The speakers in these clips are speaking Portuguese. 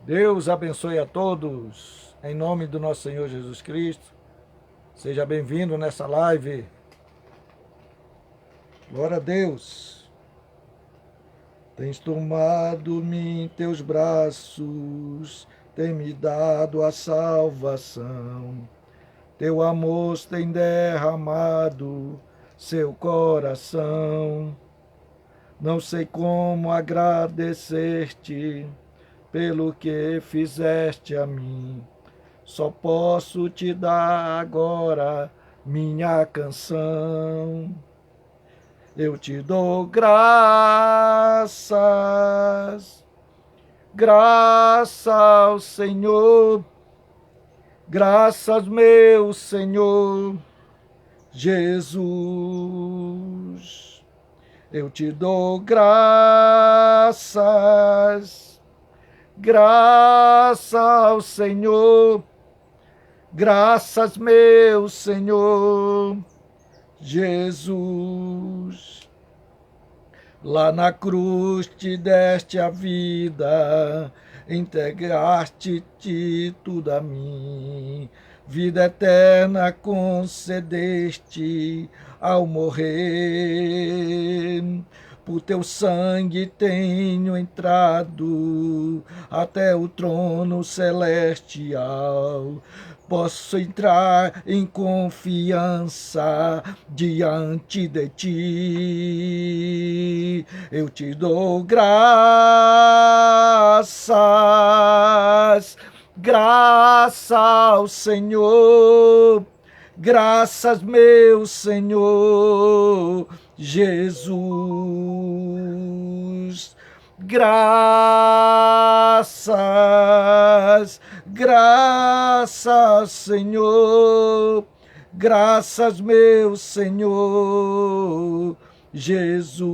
Deus abençoe a todos, em nome do nosso Senhor Jesus Cristo. Seja bem-vindo nessa live. Glória a Deus. Tens tomado-me em teus braços, tem me dado a salvação. Teu amor tem derramado seu coração. Não sei como agradecer-te pelo que fizeste a mim. Só posso te dar agora minha canção. Eu te dou graças, graças ao Senhor, graças meu Senhor Jesus. Eu te dou graças, graças ao Senhor, graças meu Senhor Jesus. Lá na cruz te deste a vida, entregaste-te tudo a mim. Vida eterna concedeste ao morrer. Por teu sangue tenho entrado até o trono celestial. Posso entrar em confiança diante de ti. Eu te dou graças, graças ao Senhor, graças meu Senhor Jesus. Graças, graças Senhor, graças meu Senhor Jesus.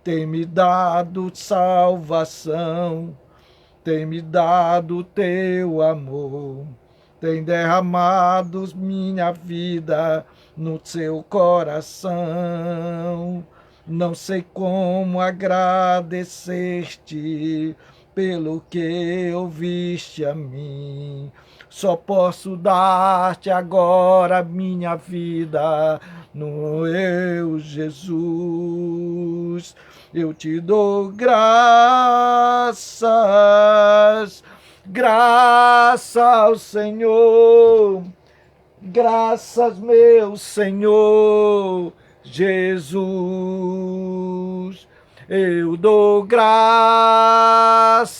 Tem me dado salvação, tem me dado teu amor, tem derramado minha vida no seu coração. Não sei como agradecer-te pelo que ouviste a mim. Só posso dar-te agora minha vida no eu, Jesus. Eu te dou graças, graças ao Senhor, graças meu Senhor Jesus. Eu dou graças,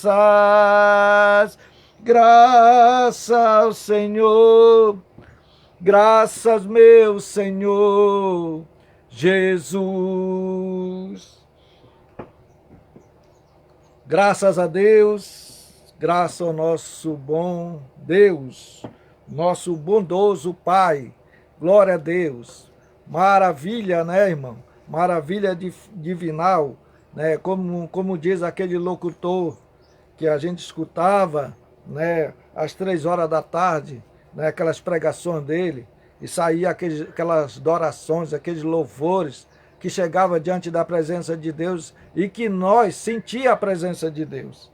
graças ao Senhor, graças meu Senhor Jesus. Graças a Deus, graças ao nosso bom Deus, nosso bondoso Pai. Glória a Deus. Maravilha, né, irmão? Maravilha divinal, né? Como diz aquele locutor que a gente escutava, né, às 3 horas da tarde, né, aquelas pregações dele, e saía aquelas adorações, aqueles louvores que chegava diante da presença de Deus e que nós sentia a presença de Deus.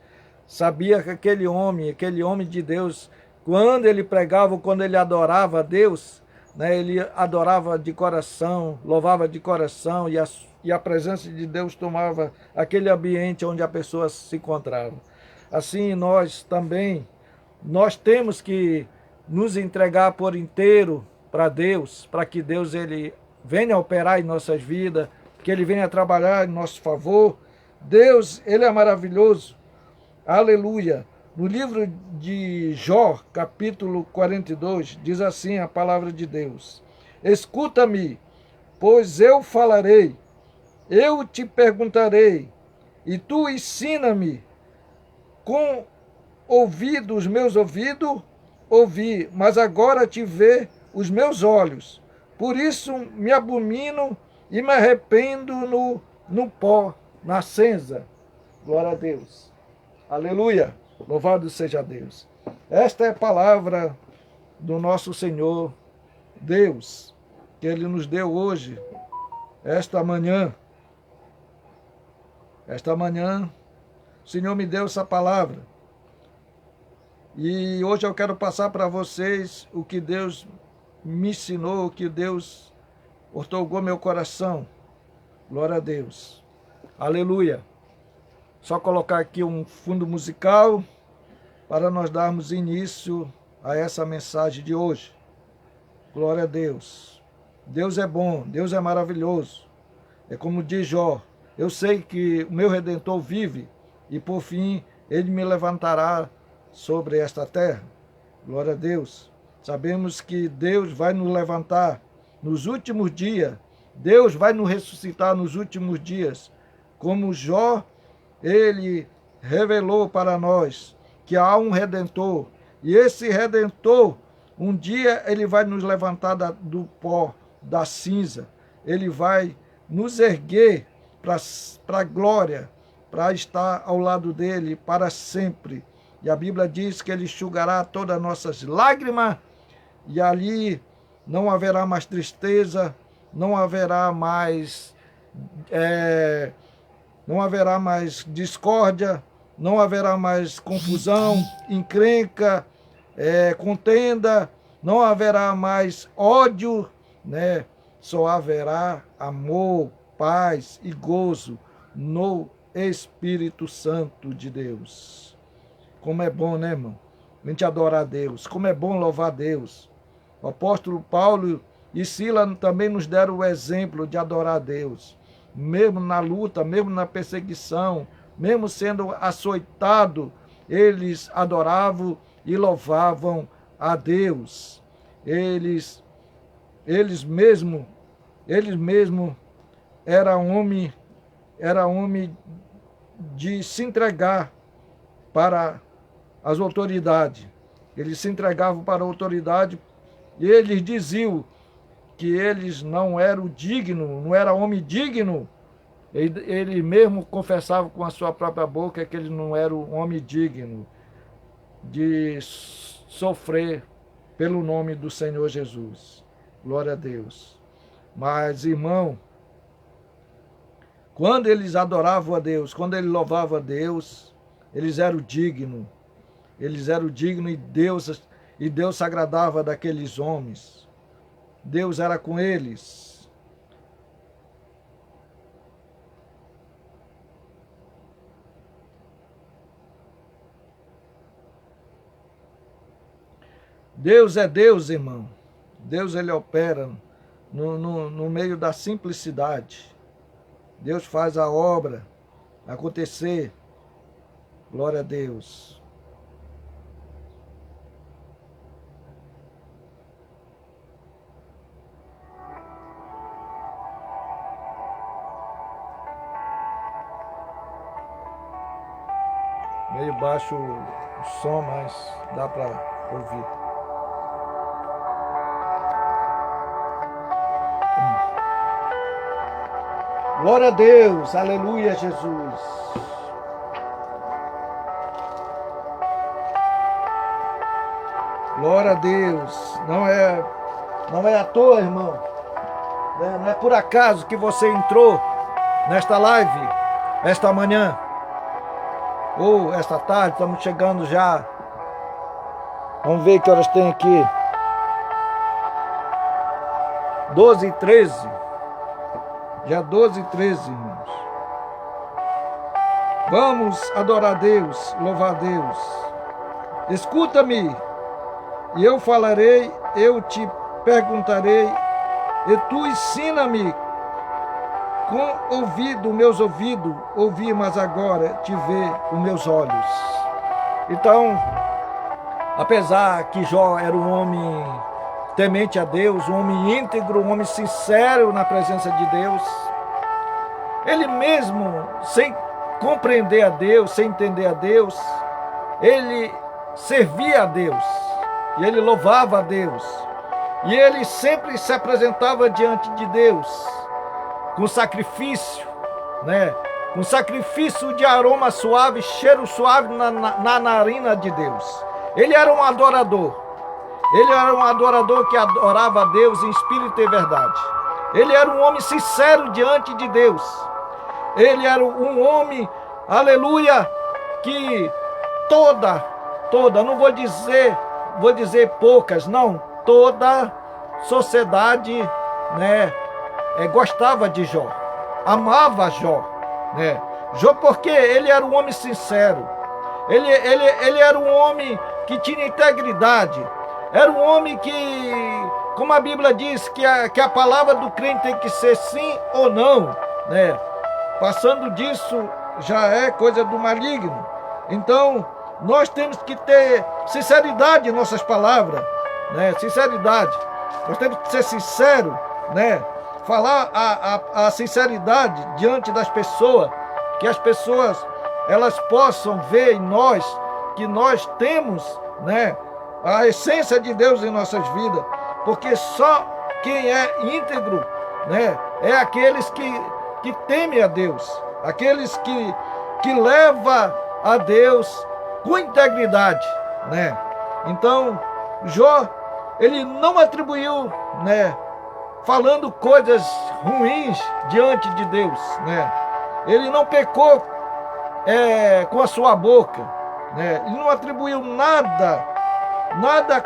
Sabia que aquele homem de Deus, quando ele pregava, quando ele adorava a Deus, né, ele adorava de coração, louvava de coração, e a presença de Deus tomava aquele ambiente onde a pessoa se encontrava. Assim, nós também, nós temos que nos entregar por inteiro para Deus, para que Deus ele venha operar em nossas vidas, que ele venha trabalhar em nosso favor. Deus, ele é maravilhoso. Aleluia. No livro de Jó, capítulo 42, diz assim a palavra de Deus: escuta-me, pois eu falarei, eu te perguntarei, e tu ensina-me. Com ouvidos, meus ouvidos, ouvi, mas agora te vê os meus olhos. Por isso me abomino e me arrependo no pó, na cinza. Glória a Deus. Aleluia. Louvado seja Deus. Esta é a palavra do nosso Senhor Deus, que Ele nos deu hoje, esta manhã. Esta manhã o Senhor me deu essa palavra. E hoje eu quero passar para vocês o que Deus me ensinou, o que Deus otorgou meu coração. Glória a Deus. Aleluia. Só colocar aqui um fundo musical para nós darmos início a essa mensagem de hoje. Glória a Deus. Deus é bom, Deus é maravilhoso. É como diz Jó, eu sei que o meu Redentor vive e por fim ele me levantará sobre esta terra. Glória a Deus. Sabemos que Deus vai nos levantar nos últimos dias. Deus vai nos ressuscitar nos últimos dias. Como Jó, ele revelou para nós que há um Redentor. E esse Redentor, um dia ele vai nos levantar do pó, da cinza. Ele vai nos erguer para a glória, para estar ao lado dele para sempre. E a Bíblia diz que ele enxugará todas as nossas lágrimas, e ali não haverá mais tristeza, não haverá mais discórdia, não haverá mais confusão, encrenca, contenda, não haverá mais ódio, né? Só haverá amor, paz e gozo no Espírito Santo de Deus. Como é bom, né, irmão? A gente adorar a Deus. Como é bom louvar a Deus. O apóstolo Paulo e Silas também nos deram o exemplo de adorar a Deus. Mesmo na luta, mesmo na perseguição, mesmo sendo açoitado, eles adoravam e louvavam a Deus. Eles mesmo era homem de se entregar para as autoridades. Eles se entregavam para a autoridade e eles diziam que eles não eram dignos, não era homem digno. Ele mesmo confessava com a sua própria boca que ele não era um homem digno de sofrer pelo nome do Senhor Jesus. Glória a Deus. Mas, irmão, quando eles adoravam a Deus, quando eles louvavam a Deus, eles eram dignos. Eles eram dignos e Deus se agradava daqueles homens. Deus era com eles. Deus é Deus, irmão. Deus, ele opera no meio da simplicidade. Deus faz a obra acontecer. Glória a Deus. Meio baixo o som, mas dá para ouvir. Glória a Deus, aleluia, Jesus. Glória a Deus. Não é à toa, irmão. Não é por acaso que você entrou nesta live, esta manhã, ou esta tarde. Estamos chegando já. Vamos ver que horas tem aqui. 12h13. Já 12h13, irmãos. Vamos adorar a Deus, louvar a Deus. Escuta-me, e eu falarei, eu te perguntarei, e tu ensina-me com meus ouvidos, ouvi, mas agora te vê os meus olhos. Então, apesar que Jó era um homem temente a Deus, um homem íntegro, um homem sincero na presença de Deus, ele mesmo, sem compreender a Deus, sem entender a Deus, ele servia a Deus, e ele louvava a Deus, e ele sempre se apresentava diante de Deus, com sacrifício, né? Com sacrifício de aroma suave, cheiro suave na narina de Deus. Ele era um adorador. Ele era um adorador que adorava a Deus em espírito e verdade. Ele era um homem sincero diante de Deus. Ele era um homem, aleluia, que toda, não vou dizer poucas, não, toda sociedade, né, gostava de Jó, amava Jó, né? Jó, porque ele era um homem sincero, ele era um homem que tinha integridade, era um homem que, como a Bíblia diz, que a palavra do crente tem que ser sim ou não, né? Passando disso já é coisa do maligno. Então, nós temos que ter sinceridade em nossas palavras, né? Sinceridade. Nós temos que ser sinceros, né? Falar a sinceridade diante das pessoas, que as pessoas elas possam ver em nós que nós temos, né, a essência de Deus em nossas vidas, porque só quem é íntegro, né, é aqueles que temem a Deus, aqueles que levam a Deus com integridade, né? Então, Jó, ele não atribuiu, né, falando coisas ruins diante de Deus, né? Ele não pecou com a sua boca, né? Ele não atribuiu nada,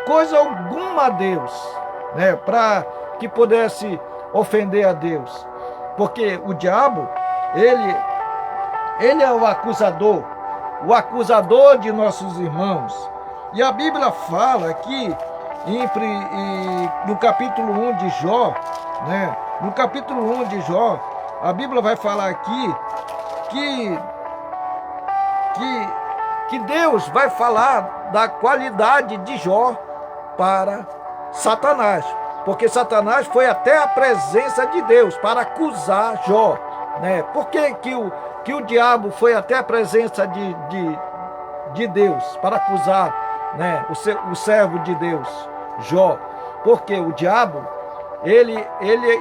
coisa alguma a Deus, né, para que pudesse ofender a Deus, porque o diabo, ele é o acusador de nossos irmãos. E a Bíblia fala aqui no capítulo 1 de Jó, né? No capítulo 1 de Jó, a Bíblia vai falar aqui que Deus vai falar da qualidade de Jó para Satanás, porque Satanás foi até a presença de Deus para acusar Jó, né? Por que o diabo foi até a presença de Deus para acusar, né, o servo de Deus, Jó? Porque o diabo, ele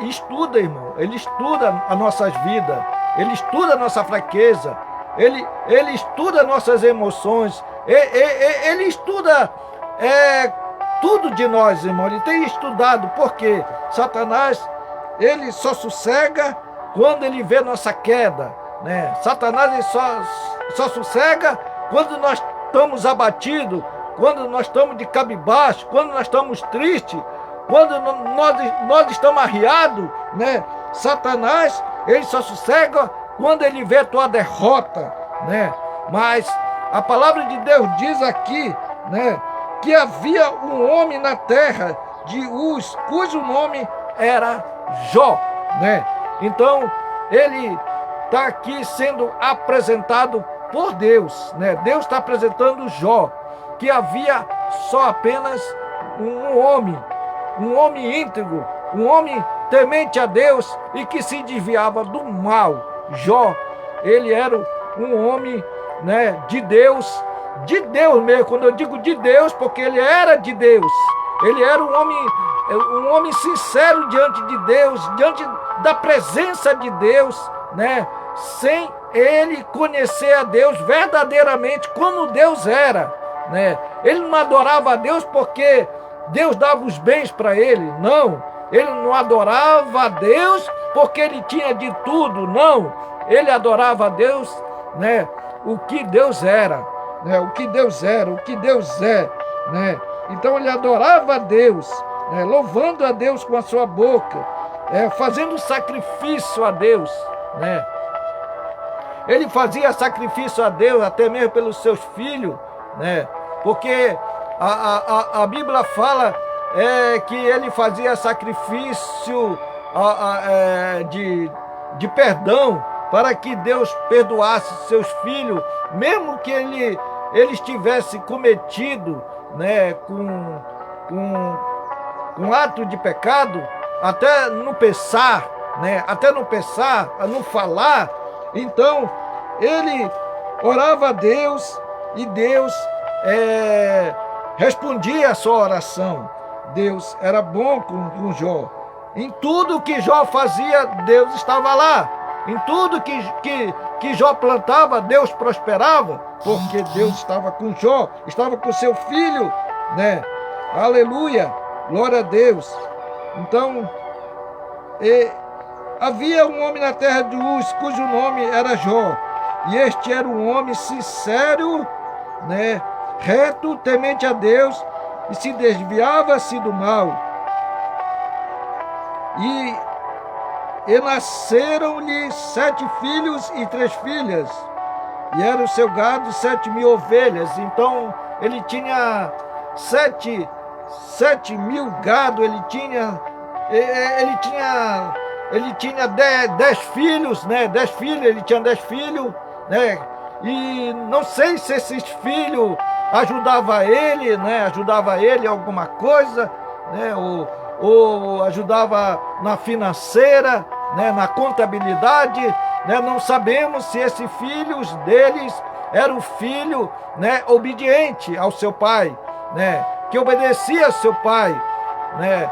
estuda, irmão, ele estuda as nossas vidas, ele estuda a nossa fraqueza, ele estuda nossas emoções, ele estuda tudo de nós, irmão. Ele tem estudado, porque Satanás, ele só sossega quando ele vê nossa queda, né? Satanás, ele só sossega quando nós estamos abatidos, quando nós estamos de cabisbaixo, quando nós estamos tristes, quando nós estamos arriados, né? Satanás, ele só sossega quando ele vê a tua derrota, né? Mas a palavra de Deus diz aqui, né, que havia um homem na terra de Uz, cujo nome era Jó, né? Então, ele está aqui sendo apresentado por Deus, né? Deus está apresentando Jó, que havia só apenas um homem íntegro, um homem temente a Deus e que se desviava do mal. Jó, ele era um homem, né, de Deus mesmo. Quando eu digo de Deus, porque ele era de Deus, ele era um homem sincero diante de Deus, diante da presença de Deus, né, sem ele conhecer a Deus verdadeiramente como Deus era, né? Ele não adorava a Deus porque Deus dava os bens para ele, não. Ele não adorava a Deus porque ele tinha de tudo, não. Ele adorava a Deus, né, o que Deus era, né, o que Deus era, o que Deus é, né? Então ele adorava a Deus, né, louvando a Deus com a sua boca, fazendo sacrifício a Deus, né? Ele fazia sacrifício a Deus até mesmo pelos seus filhos, né? Porque a Bíblia fala que ele fazia sacrifício de perdão para que Deus perdoasse seus filhos, mesmo que eles tivessem cometido, né, com ato de pecado, até não pensar, né, não falar. Então ele orava a Deus e Deus respondia a sua oração. Deus era bom com Jó. Em tudo que Jó fazia, Deus estava lá. Em tudo que Jó plantava, Deus prosperava, porque Deus estava com Jó, estava com seu filho, né? Aleluia, glória a Deus. Então, havia um homem na terra de Uz, cujo nome era Jó. e este era um homem sincero, né, reto, temente a Deus, e se desviava-se do mal. E nasceram-lhe 7 filhos e 3 filhas, e era o seu gado 7.000 ovelhas. Então ele tinha 7.000 gado, ele tinha 10 filhos, né? 10 filhos, ele tinha 10 filhos, né? E não sei se esses filhos ajudavam ele, né? Ajudava ele em alguma coisa, né? Ou ajudava na financeira, né? Na contabilidade, né? Não sabemos se esses filhos deles eram filho, né? Obediente ao seu pai, né? Que obedecia ao seu pai, né?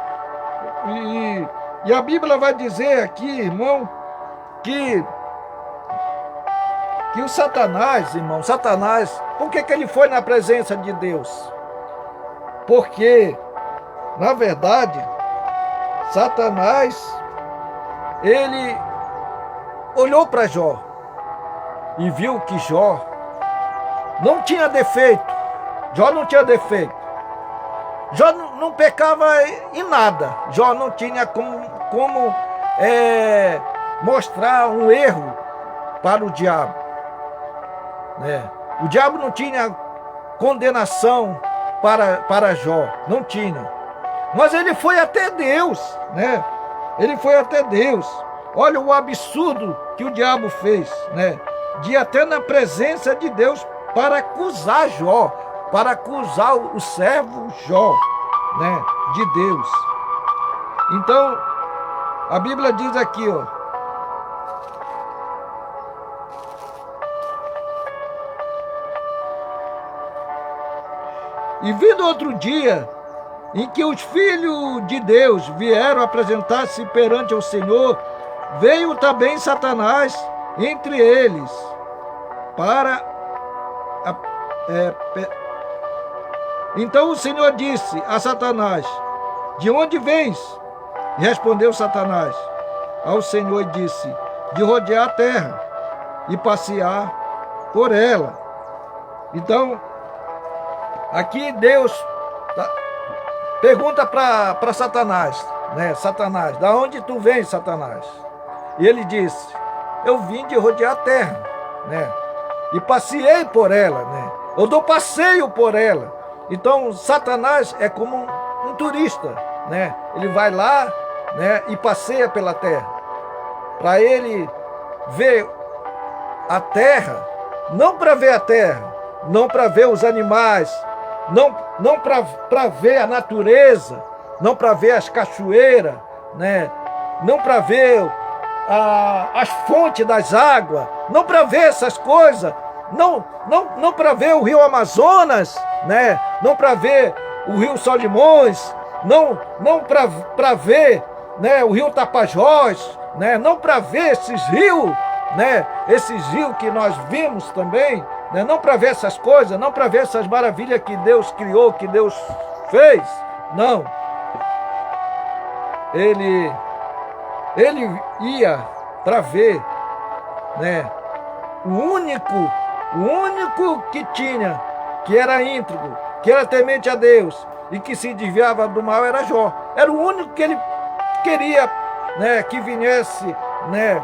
E a Bíblia vai dizer aqui, irmão, que o Satanás, irmão, por que ele foi na presença de Deus? Porque, na verdade, Satanás, ele olhou para Jó e viu que Jó não tinha defeito. Jó não tinha defeito. Jó não pecava em nada. Jó não tinha como mostrar um erro para o diabo, né? O diabo não tinha condenação para Jó, não tinha. Mas ele foi até Deus, né? Ele foi até Deus. Olha o absurdo que o diabo fez, né? De ir até na presença de Deus para acusar Jó, para acusar o servo Jó, né? De Deus. Então, a Bíblia diz aqui, ó. E vindo outro dia, em que os filhos de Deus vieram apresentar-se perante o Senhor, veio também Satanás entre eles, Então o Senhor disse a Satanás: de onde vens? E respondeu Satanás ao Senhor e disse: de rodear a terra e passear por ela. Então, aqui Deus pergunta para Satanás, né? Satanás, da onde tu vens, Satanás? E ele disse: eu vim de rodear a terra, né? E passei por ela, né? Eu dou passeio por ela. Então, Satanás é como um turista, né? Ele vai lá, né? E passeia pela terra. Para ele ver a terra, não para ver a terra, não para ver os animais, não para ver a natureza, não para ver as cachoeiras, né? Não para ver as fontes das águas, não para ver essas coisas, não para ver o rio Amazonas, né? Não para ver o rio Solimões, não para ver, né, o rio Tapajós, né? Não para ver esses rios, né? Esses rios que nós vimos também, né? Não para ver essas coisas, não para ver essas maravilhas que Deus criou, que Deus fez, não. Ele ia para ver, né? O único que tinha, que era íntegro, que era temente a Deus e que se desviava do mal era Jó. Era o único que ele queria, né, que viesse, né,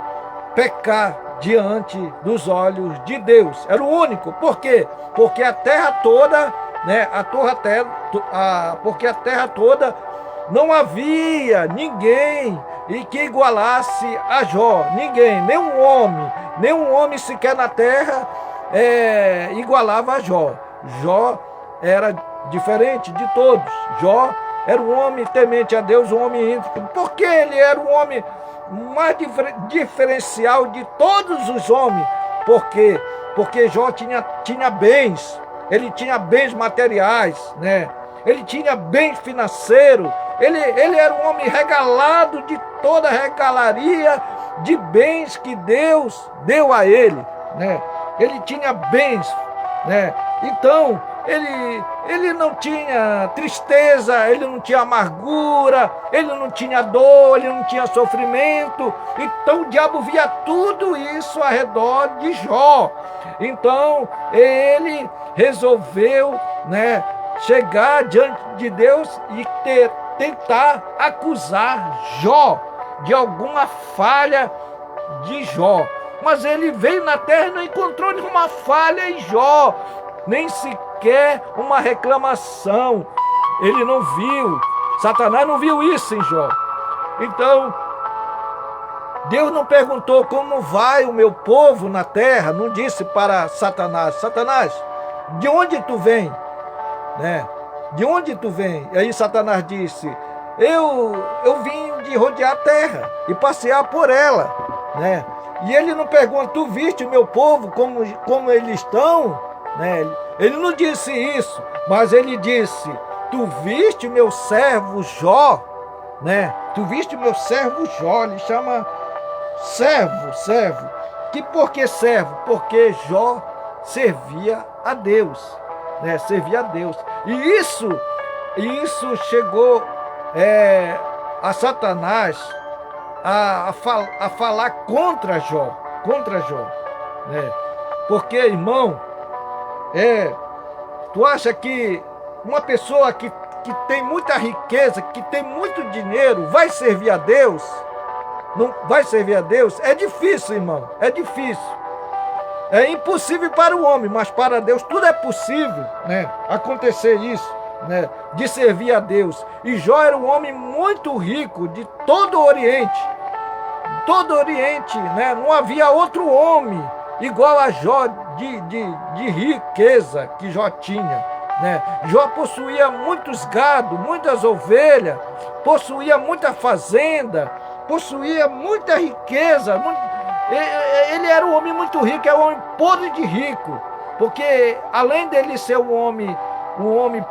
pecar diante dos olhos de Deus. Era o único. Por quê? Porque a terra toda, né, porque a terra toda não havia ninguém e que igualasse a Jó. Ninguém, nenhum homem sequer na terra igualava a Jó. Jó era diferente de todos. Jó era um homem temente a Deus, um homem íntegro. Porque ele era um homem mais diferencial de todos os homens. Por quê? Porque Jó tinha bens. Ele tinha bens materiais, né? Ele tinha bens financeiros. Ele era um homem regalado de toda a regalaria de bens que Deus deu a ele, né? Ele tinha bens, né? Então, ele não tinha tristeza, ele não tinha amargura, ele não tinha dor, ele não tinha sofrimento. Então o diabo via tudo isso ao redor de Jó. Então ele resolveu, né, chegar diante de Deus e tentar acusar Jó de alguma falha de Jó. Mas ele veio na terra e não encontrou nenhuma falha em Jó, nem sequer uma reclamação. Ele não viu, Satanás não viu isso em Jó. Então, Deus não perguntou como vai o meu povo na terra, não disse para Satanás: Satanás, de onde tu vem? Né? De onde tu vem? E aí Satanás disse: eu vim de rodear a terra e passear por ela, né? E ele não pergunta: tu viste o meu povo como eles estão? Né? Ele não disse isso, mas ele disse: tu viste o meu servo Jó? Né? Tu viste o meu servo Jó? Ele chama servo. Que por que servo? Porque Jó servia a Deus, né? Servia a Deus. E isso chegou a Satanás a falar contra Jó, né? Porque, irmão, tu acha que uma pessoa que tem muita riqueza, que tem muito dinheiro, vai servir a Deus? Não vai servir a Deus? É difícil, irmão, é difícil. É impossível para o homem, mas para Deus tudo é possível, né? Acontecer isso, né? De servir a Deus. E Jó era um homem muito rico de todo o Oriente. Todo o Oriente, né? Não havia outro homem igual a Jó de riqueza que Jó tinha, né? Jó possuía muitos gado, muitas ovelhas, possuía muita fazenda, possuía muita riqueza. Ele era um homem muito rico, é um homem podre de rico, porque além dele ser um homem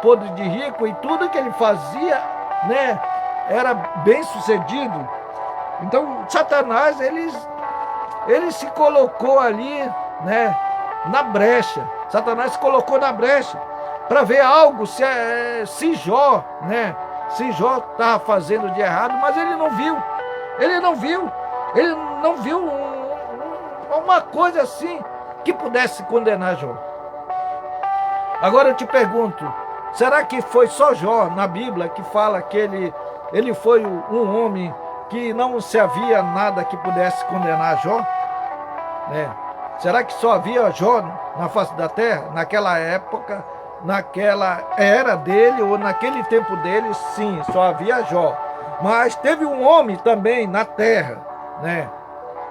podre de rico, e tudo que ele fazia, né, era bem sucedido. Então Satanás, ele se colocou ali, né, na brecha. Satanás se colocou na brecha para ver algo, se Jó, né, se Jó estava fazendo de errado, mas ele não viu uma coisa assim que pudesse condenar Jó. Agora eu te pergunto, será que foi só Jó na Bíblia que fala que ele foi um homem que não se havia nada que pudesse condenar Jó? Será que só havia Jó na face da terra? Naquela época, naquela era dele, ou naquele tempo dele, sim, só havia Jó. Mas teve um homem também na terra, né?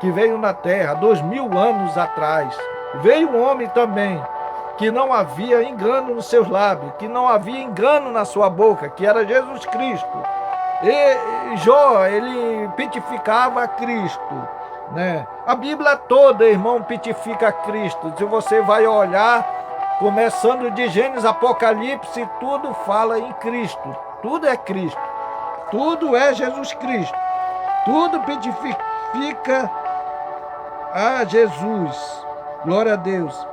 Que veio na terra 2000 anos atrás. Veio um homem também que não havia engano nos seus lábios, que não havia engano na sua boca, que era Jesus Cristo. E Jó, ele pitificava Cristo, né? A Bíblia toda, irmão, pitifica Cristo. Se você vai olhar, começando de Gênesis, Apocalipse, tudo fala em Cristo. Tudo é Cristo. Tudo é Jesus Cristo. Tudo pitifica a Jesus. Glória a Deus.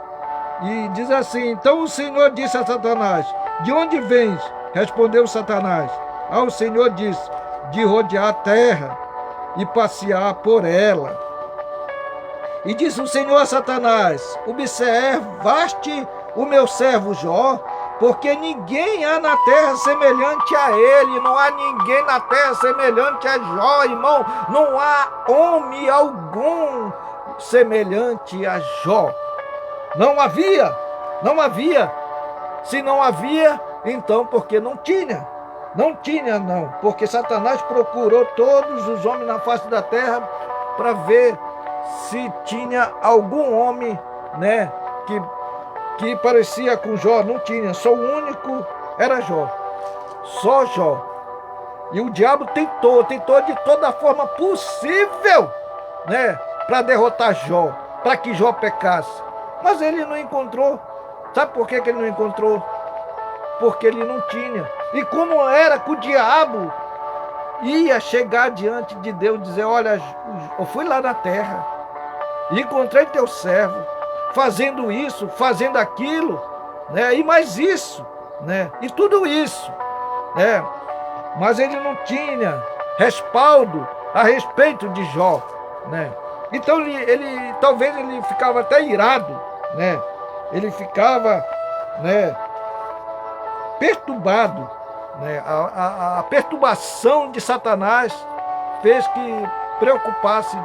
E diz assim: então o Senhor disse a Satanás: de onde vens? Respondeu Satanás. O Senhor disse: de rodear a terra e passear por ela. E disse o Senhor a Satanás: observaste o meu servo Jó? Porque ninguém há na terra semelhante a ele. Não há ninguém na terra semelhante a Jó, irmão. Não há homem algum semelhante a Jó. Não havia. Se não havia, então porque não tinha. Não tinha, não. Porque Satanás procurou todos os homens na face da terra para ver se tinha algum homem, né, que parecia com Jó. Não tinha. Só o único era Jó. Só Jó. E o diabo tentou de toda forma possível, né, para derrotar Jó, para que Jó pecasse. Mas ele não encontrou. Sabe por que ele não encontrou? Porque ele não tinha. E como era que o diabo ia chegar diante de Deus e dizer: olha, eu fui lá na terra e encontrei teu servo fazendo isso, fazendo aquilo, né? E mais isso, né? E tudo isso, né? Mas ele não tinha respaldo a respeito de Jó, né? Então talvez ele ficava até irado, né? Ele ficava, né, perturbado, né? A perturbação de Satanás fez que preocupasse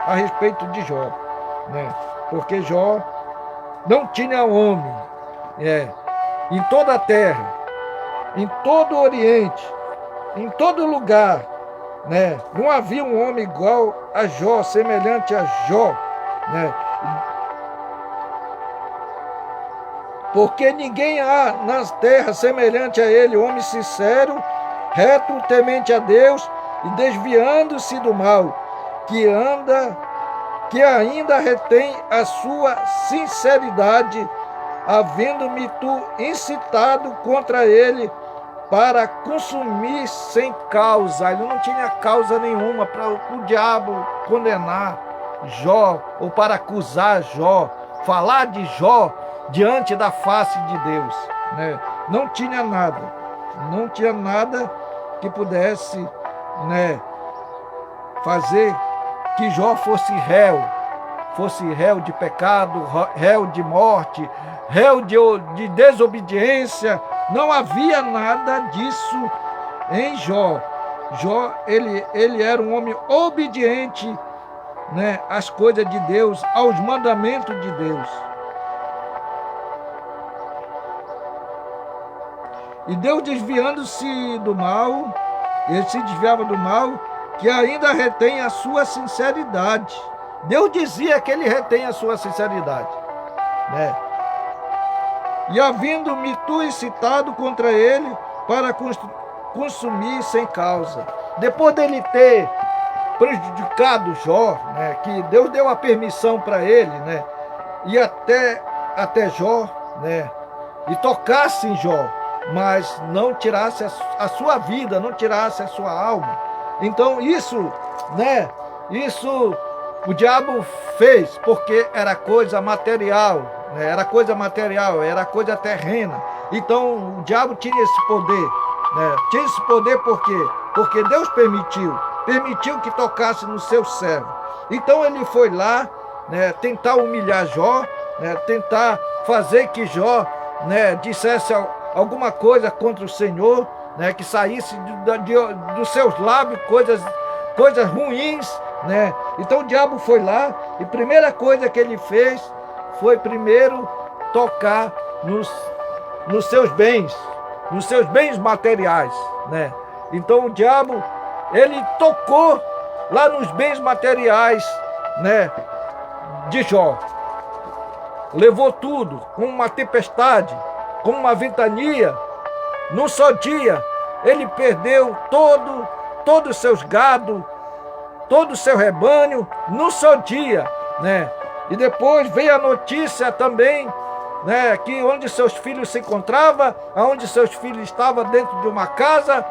a respeito de Jó, né? Porque Jó não tinha homem, em toda a terra, em todo o Oriente, em todo lugar, né? Não havia um homem igual a Jó, semelhante a Jó, né? Porque ninguém há nas terras semelhante a ele, homem sincero, reto, temente a Deus e desviando-se do mal, que ainda retém a sua sinceridade, havendo-me tu incitado contra ele para consumir sem causa. Ele não tinha causa nenhuma para o diabo condenar Jó ou para acusar Jó, falar de Jó diante da face de Deus, né? Não tinha nada que pudesse, né, fazer que Jó fosse réu de pecado, réu de morte, réu de desobediência. Não havia nada disso em Jó. Jó, ele era um homem obediente, né, às coisas de Deus, aos mandamentos de Deus. E Deus desviando-se do mal, ele se desviava do mal, que ainda retém a sua sinceridade. Deus dizia que ele retém a sua sinceridade, né? E havendo-me tu incitado contra ele para consumir sem causa. Depois dele ter prejudicado Jó, né, que Deus deu a permissão para ele, né, e até Jó, né, e tocasse em Jó, mas não tirasse a sua vida, não tirasse a sua alma. Então isso, né, isso o diabo fez porque era coisa material, né, era coisa terrena. Então o diabo tinha esse poder, né, tinha esse poder por quê? Porque Deus permitiu que tocasse no seu servo. Então ele foi lá, né, tentar humilhar Jó, né, tentar fazer que Jó, né, dissesse alguma coisa contra o Senhor, né, que saísse dos seus lábios coisas ruins, né? Então o diabo foi lá e a primeira coisa que ele fez foi primeiro tocar nos seus bens materiais, né? Então o diabo, ele tocou lá nos bens materiais, né, de Jó. Levou tudo, como uma tempestade, como uma ventania. Num só dia, ele perdeu todos os seus gados, todo o seu rebanho, num só dia, né? E depois veio a notícia também, né, que onde seus filhos se encontravam, aonde seus filhos estavam dentro de uma casa,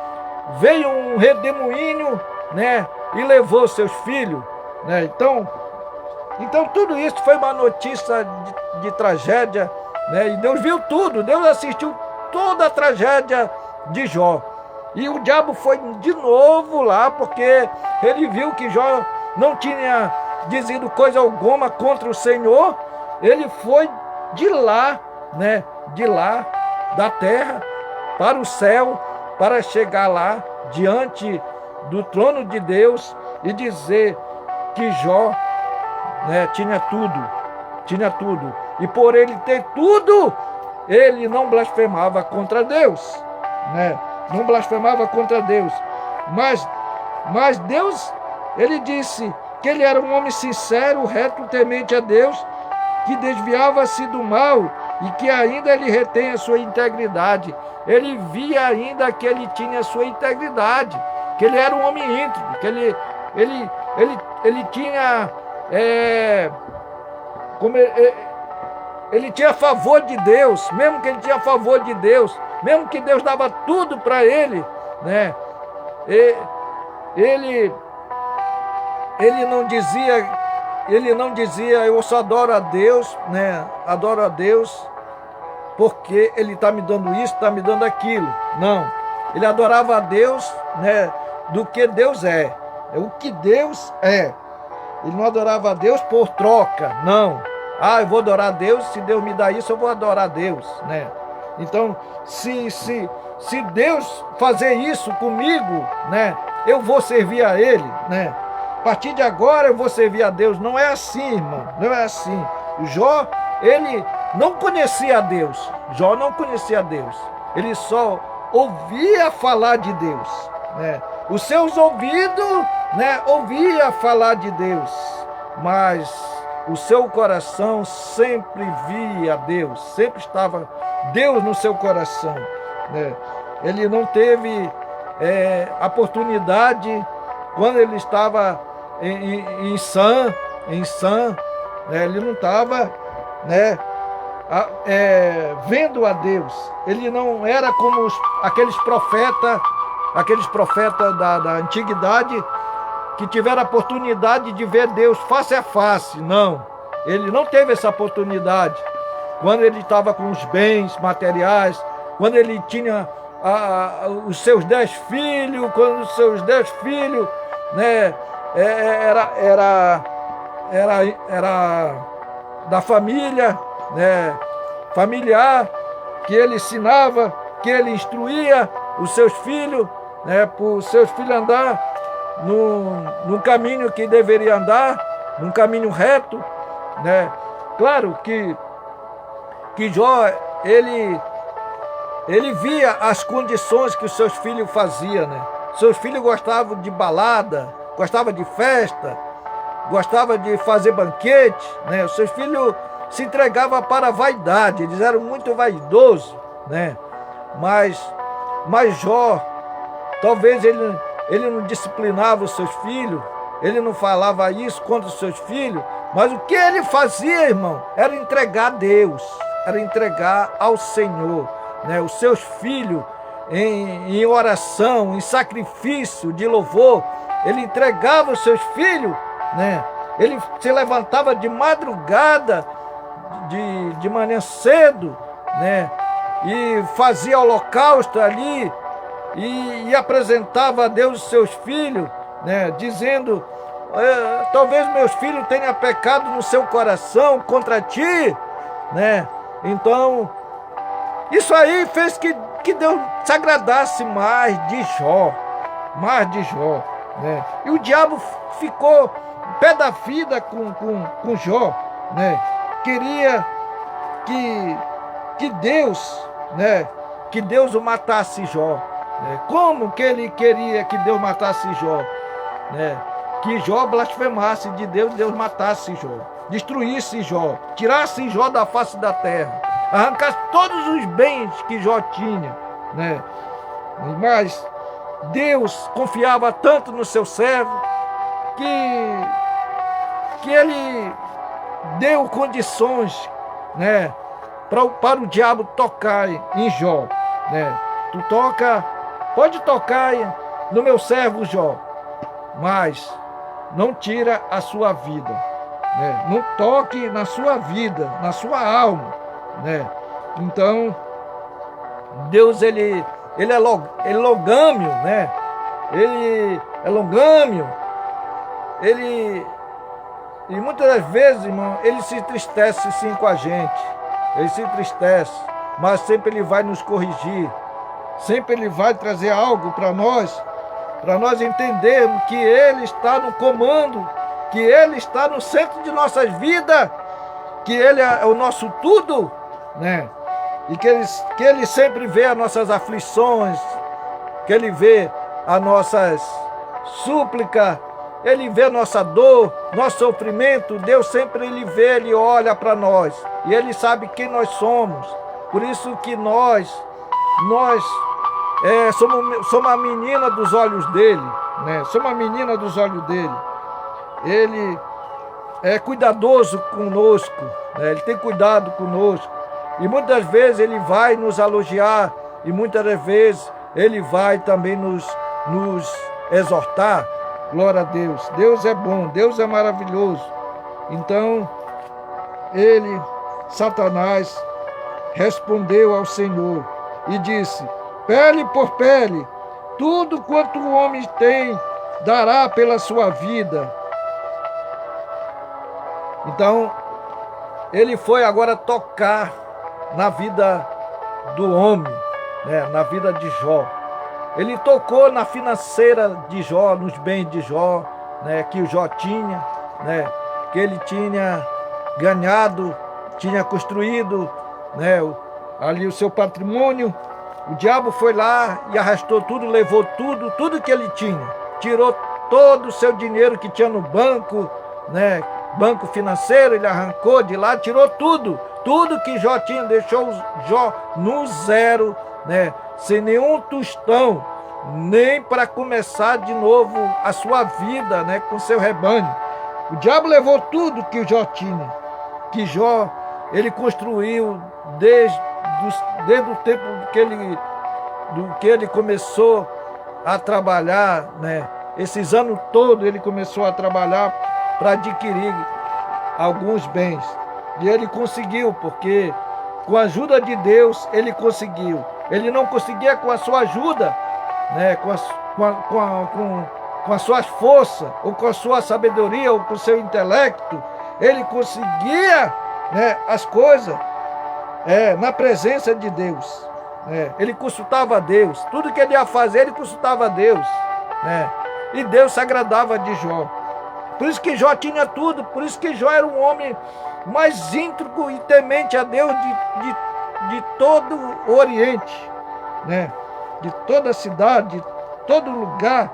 veio um redemoinho, né, e levou seus filhos, né? Então tudo isso foi uma notícia de tragédia, né? E Deus viu tudo, Deus assistiu toda a tragédia de Jó. E o diabo foi de novo lá, porque ele viu que Jó não tinha dizido coisa alguma contra o Senhor. Ele foi de lá, né, da terra para o céu, para chegar lá diante do trono de Deus e dizer que Jó, né, tinha tudo. E por ele ter tudo, ele não blasfemava contra Deus, né? Não blasfemava contra Deus. Mas Deus, ele disse que ele era um homem sincero, reto, temente a Deus, que desviava-se do mal e que ainda ele retém a sua integridade. Ele via ainda que ele tinha a sua integridade, que ele era um homem íntegro, que ele tinha ele tinha favor de Deus, mesmo que ele tinha favor de Deus, mesmo que Deus dava tudo para ele, né? Ele não dizia eu só adoro a Deus, né? Adoro a Deus porque ele está me dando isso, está me dando aquilo. Não. Ele adorava a Deus, né, do que Deus é o que Deus é. Ele não adorava a Deus por troca, não. Ah, eu vou adorar a Deus, se Deus me dá isso, eu vou adorar a Deus, né? Então, se Deus fazer isso comigo, né, eu vou servir a Ele, né? A partir de agora eu vou servir a Deus. Não é assim, irmão, não é assim. Jó, ele não conhecia a Deus. Jó não conhecia a Deus. Ele só ouvia falar de Deus, né? Os seus ouvidos, né, ouvia falar de Deus, mas o seu coração sempre via Deus, sempre estava Deus no seu coração, né? Ele não teve a oportunidade, quando ele estava em Sam, né, ele não estava, né, vendo a Deus. Ele não era como aqueles profetas da antiguidade que tiveram a oportunidade de ver Deus face a face. Não, ele não teve essa oportunidade. Quando ele estava com os bens materiais, quando ele tinha os seus 10 filhos, quando os seus 10 filhos, né, era da família, né, familiar, que ele ensinava, que ele instruía os seus filhos, né, para os seus filhos andar no caminho que deveria andar, num caminho reto, né? Claro que Jó, ele via as condições que os seus filhos faziam, né? Seus filhos gostavam de balada, gostavam de festa, gostavam de fazer banquete, né? Os seus filhos se entregavam para a vaidade, eles eram muito vaidosos, né? Mas Jó, talvez ele não disciplinava os seus filhos, ele não falava isso contra os seus filhos, mas o que ele fazia, irmão, era entregar a Deus, era entregar ao Senhor, né? Os seus filhos em oração, em sacrifício de louvor, ele entregava os seus filhos, né? Ele se levantava de madrugada, de manhã cedo, né? E fazia holocausto ali e apresentava a Deus os seus filhos, né? Dizendo: talvez meus filhos tenham pecado no seu coração contra ti, né? Então, isso aí fez que Deus se agradasse mais de Jó, né? E o diabo ficou pé da vida com Jó, né? Queria que Deus, né, que Deus o matasse Jó, né? Como que ele queria que Deus matasse Jó, né? Que Jó blasfemasse de Deus, Deus matasse Jó, destruísse Jó, tirasse Jó da face da terra, arrancasse todos os bens que Jó tinha, né? Mas Deus confiava tanto no seu servo que ele deu condições, né, para o diabo tocar em Jó, né? Pode tocar no meu servo Jó, mas não tira a sua vida, né? Não toque na sua vida, na sua alma, né? Então, Deus, ele é longânimo, né? Ele é longânimo, e muitas das vezes, irmão, ele se entristece sim com a gente, ele se entristece, mas sempre ele vai nos corrigir, sempre ele vai trazer algo para nós entendermos que ele está no comando, que ele está no centro de nossas vidas, que ele é o nosso tudo, né? E que ele sempre vê as nossas aflições, que ele vê as nossas súplicas, ele vê a nossa dor, nosso sofrimento. Deus sempre ele vê, ele olha para nós e ele sabe quem nós somos. Por isso que nós somos a menina dos olhos dele, né? Somos a menina dos olhos dele. Ele é cuidadoso conosco, né? Ele tem cuidado conosco. E muitas vezes ele vai nos elogiar e muitas das vezes ele vai também nos exortar. Glória a Deus. Deus é bom, Deus é maravilhoso. Então, Satanás, respondeu ao Senhor e disse: pele por pele, tudo quanto o homem tem, dará pela sua vida. Então, ele foi agora tocar na vida do homem, né, na vida de Jó. Ele tocou na financeira de Jó, nos bens de Jó, né, que o Jó tinha, né, que ele tinha ganhado, tinha construído, né, ali o seu patrimônio. O diabo foi lá e arrastou tudo, levou tudo que ele tinha. Tirou todo o seu dinheiro que tinha no banco, né, banco financeiro, ele arrancou de lá, tirou tudo que Jó tinha, deixou Jó no zero, né, sem nenhum tostão, nem para começar de novo a sua vida, né, com seu rebanho. O diabo levou tudo que Jó tinha, que Jó, ele construiu desde o tempo que ele começou a trabalhar, né, esses anos todos ele começou a trabalhar para adquirir alguns bens. E ele conseguiu, porque com a ajuda de Deus ele conseguiu. Ele não conseguia com a sua ajuda, né, com as suas forças, ou com a sua sabedoria, ou com o seu intelecto. Ele conseguia, né, as coisas na presença de Deus. Ele consultava a Deus. Tudo que ele ia fazer, ele consultava a Deus, né? E Deus se agradava de Jó. Por isso que Jó tinha tudo, por isso que Jó era um homem mais íntegro e temente a Deus de todo o Oriente, né? De toda a cidade, de todo lugar,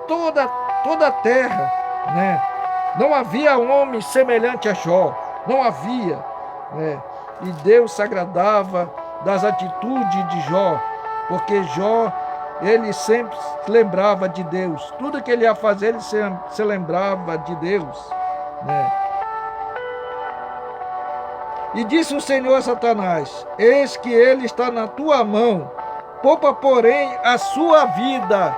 toda a terra, né? Não havia homem semelhante a Jó, não havia, né? E Deus se agradava das atitudes de Jó, porque Jó, ele sempre se lembrava de Deus. Tudo que ele ia fazer, ele se lembrava de Deus, né? E disse o Senhor a Satanás: eis que ele está na tua mão, poupa, porém, a sua vida.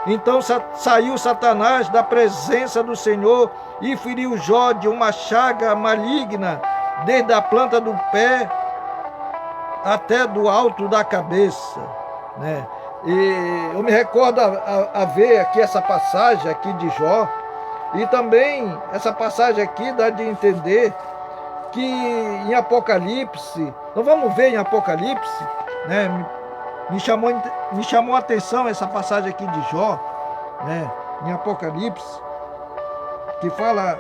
Então saiu Satanás da presença do Senhor e feriu Jó de uma chaga maligna, desde a planta do pé até do alto da cabeça, né? E eu me recordo a ver aqui essa passagem aqui de Jó, e também essa passagem aqui dá de entender que em Apocalipse, então vamos ver em Apocalipse, né? Me chamou a atenção essa passagem aqui de Jó, né? Em Apocalipse, que fala,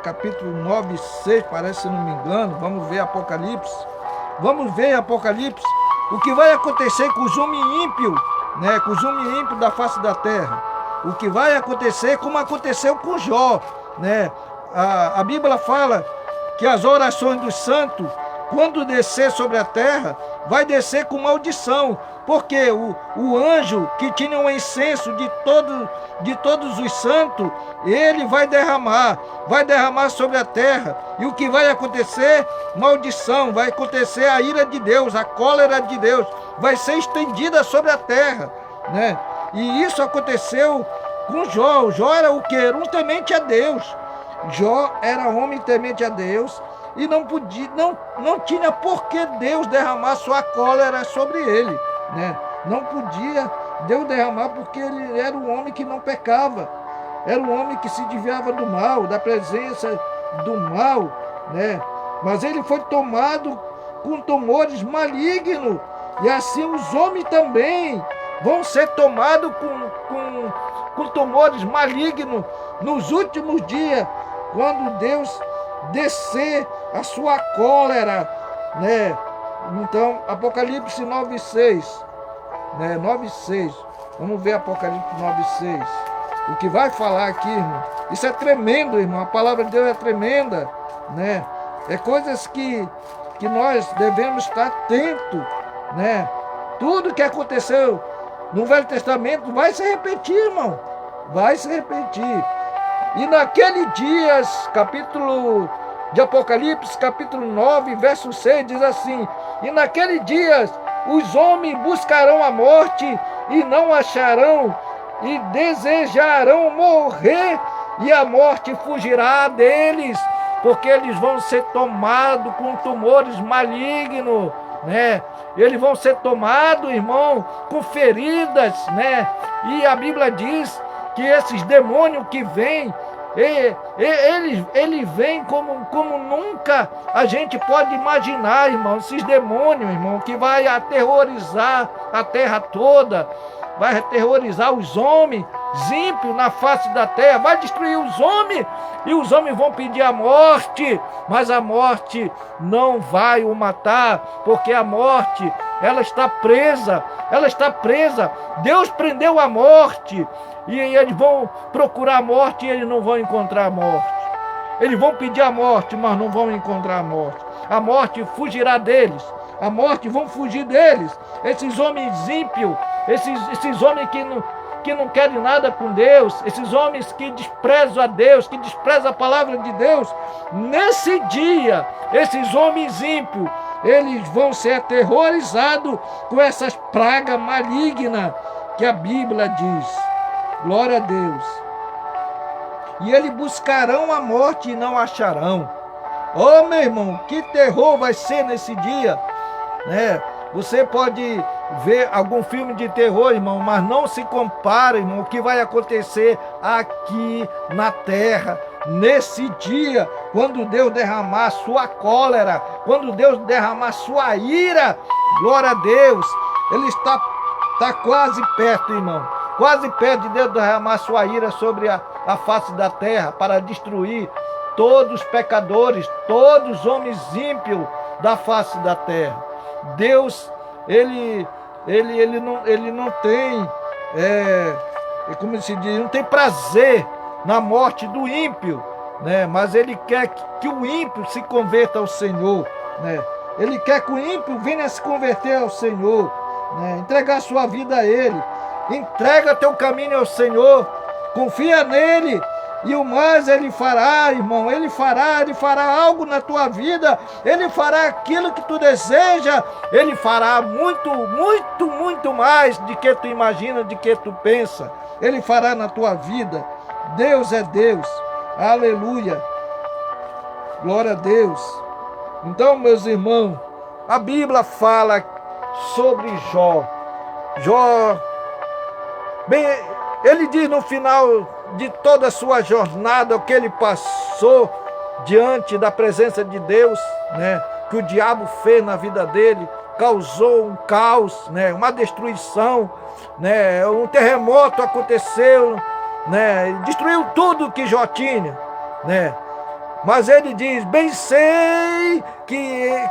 capítulo 9, 6, parece, se não me engano. Vamos ver Apocalipse. Vamos ver Apocalipse o que vai acontecer com os homens ímpios, né? Com os homens ímpios da face da terra. O que vai acontecer, como aconteceu com Jó, né? A Bíblia fala que as orações dos santos, quando descer sobre a terra, vai descer com maldição, porque o anjo que tinha um incenso de todos os santos, ele vai derramar sobre a terra. E o que vai acontecer? Maldição, vai acontecer a ira de Deus, a cólera de Deus, vai ser estendida sobre a terra, né? E isso aconteceu com Jó. Jó era o quê? Era um temente a Deus. Jó era homem temente a Deus, e não tinha por que Deus derramar sua cólera sobre ele, né? Não podia Deus derramar, porque ele era um homem que não pecava, era um homem que se desviava do mal, da presença do mal, né? Mas ele foi tomado com tumores malignos, e assim os homens também vão ser tomados com tumores malignos nos últimos dias, quando Deus descer a sua cólera, né? Então, Apocalipse 9:6, né? 9:6. Vamos ver Apocalipse 9:6. O que vai falar aqui, irmão? Isso é tremendo, irmão. A palavra de Deus é tremenda, né? É coisas que nós devemos estar atentos, né? Tudo que aconteceu no Velho Testamento vai se repetir, irmão. Vai se repetir. E naquele dia, capítulo de Apocalipse, capítulo 9, verso 6, diz assim: e naquele dia os homens buscarão a morte e não acharão, e desejarão morrer, e a morte fugirá deles. porque eles vão ser tomados com tumores malignos, né? Eles vão ser tomados, irmão, com feridas, né? E a Bíblia diz que esses demônios que vêm, ele vem como nunca a gente pode imaginar, irmão. Esses demônios, irmão, que vai aterrorizar a terra toda, vai aterrorizar os homens ímpios na face da terra, vai destruir os homens, e os homens vão pedir a morte, mas a morte não vai o matar, porque a morte, ela está presa, Deus prendeu a morte, e eles vão procurar a morte e eles não vão encontrar a morte. Eles vão pedir a morte, mas não vão encontrar a morte. A morte fugirá deles, a morte vão fugir deles. Esses homens ímpios, esses homens que não querem nada com Deus, esses homens que desprezam a Deus, que desprezam a palavra de Deus, nesse dia, esses homens ímpios, eles vão ser aterrorizados com essas pragas malignas que a Bíblia diz. Glória a Deus. E eles buscarão a morte e não acharão. Oh, meu irmão, que terror vai ser nesse dia, né? Você pode ver algum filme de terror, irmão, mas não se compara, irmão, o que vai acontecer aqui na terra, nesse dia, quando Deus derramar sua cólera, quando Deus derramar sua ira. Glória a Deus. Ele está quase perto, irmão, quase perto de Deus derramar sua ira sobre a face da terra, para destruir todos os pecadores, todos os homens ímpios da face da terra. Deus, ele não tem, como se diz, não tem prazer na morte do ímpio, né? Mas ele quer que o ímpio se converta ao Senhor, né? Ele quer que o ímpio venha se converter ao Senhor, né? Entregar sua vida a Ele. Entrega teu caminho ao Senhor, confia nele, e o mais Ele fará, irmão. Ele fará algo na tua vida, Ele fará aquilo que tu deseja, Ele fará muito mais do que tu imagina, de que tu pensa. Ele fará na tua vida. Deus é Deus, aleluia, glória a Deus. Então, meus irmãos, a Bíblia fala sobre Jó. Bem, ele diz no final de toda a sua jornada, o que ele passou diante da presença de Deus, né? Que o diabo fez na vida dele, causou um caos, né? Uma destruição, né? Um terremoto aconteceu, né? Destruiu tudo que Jó tinha, né? Mas ele diz: bem sei que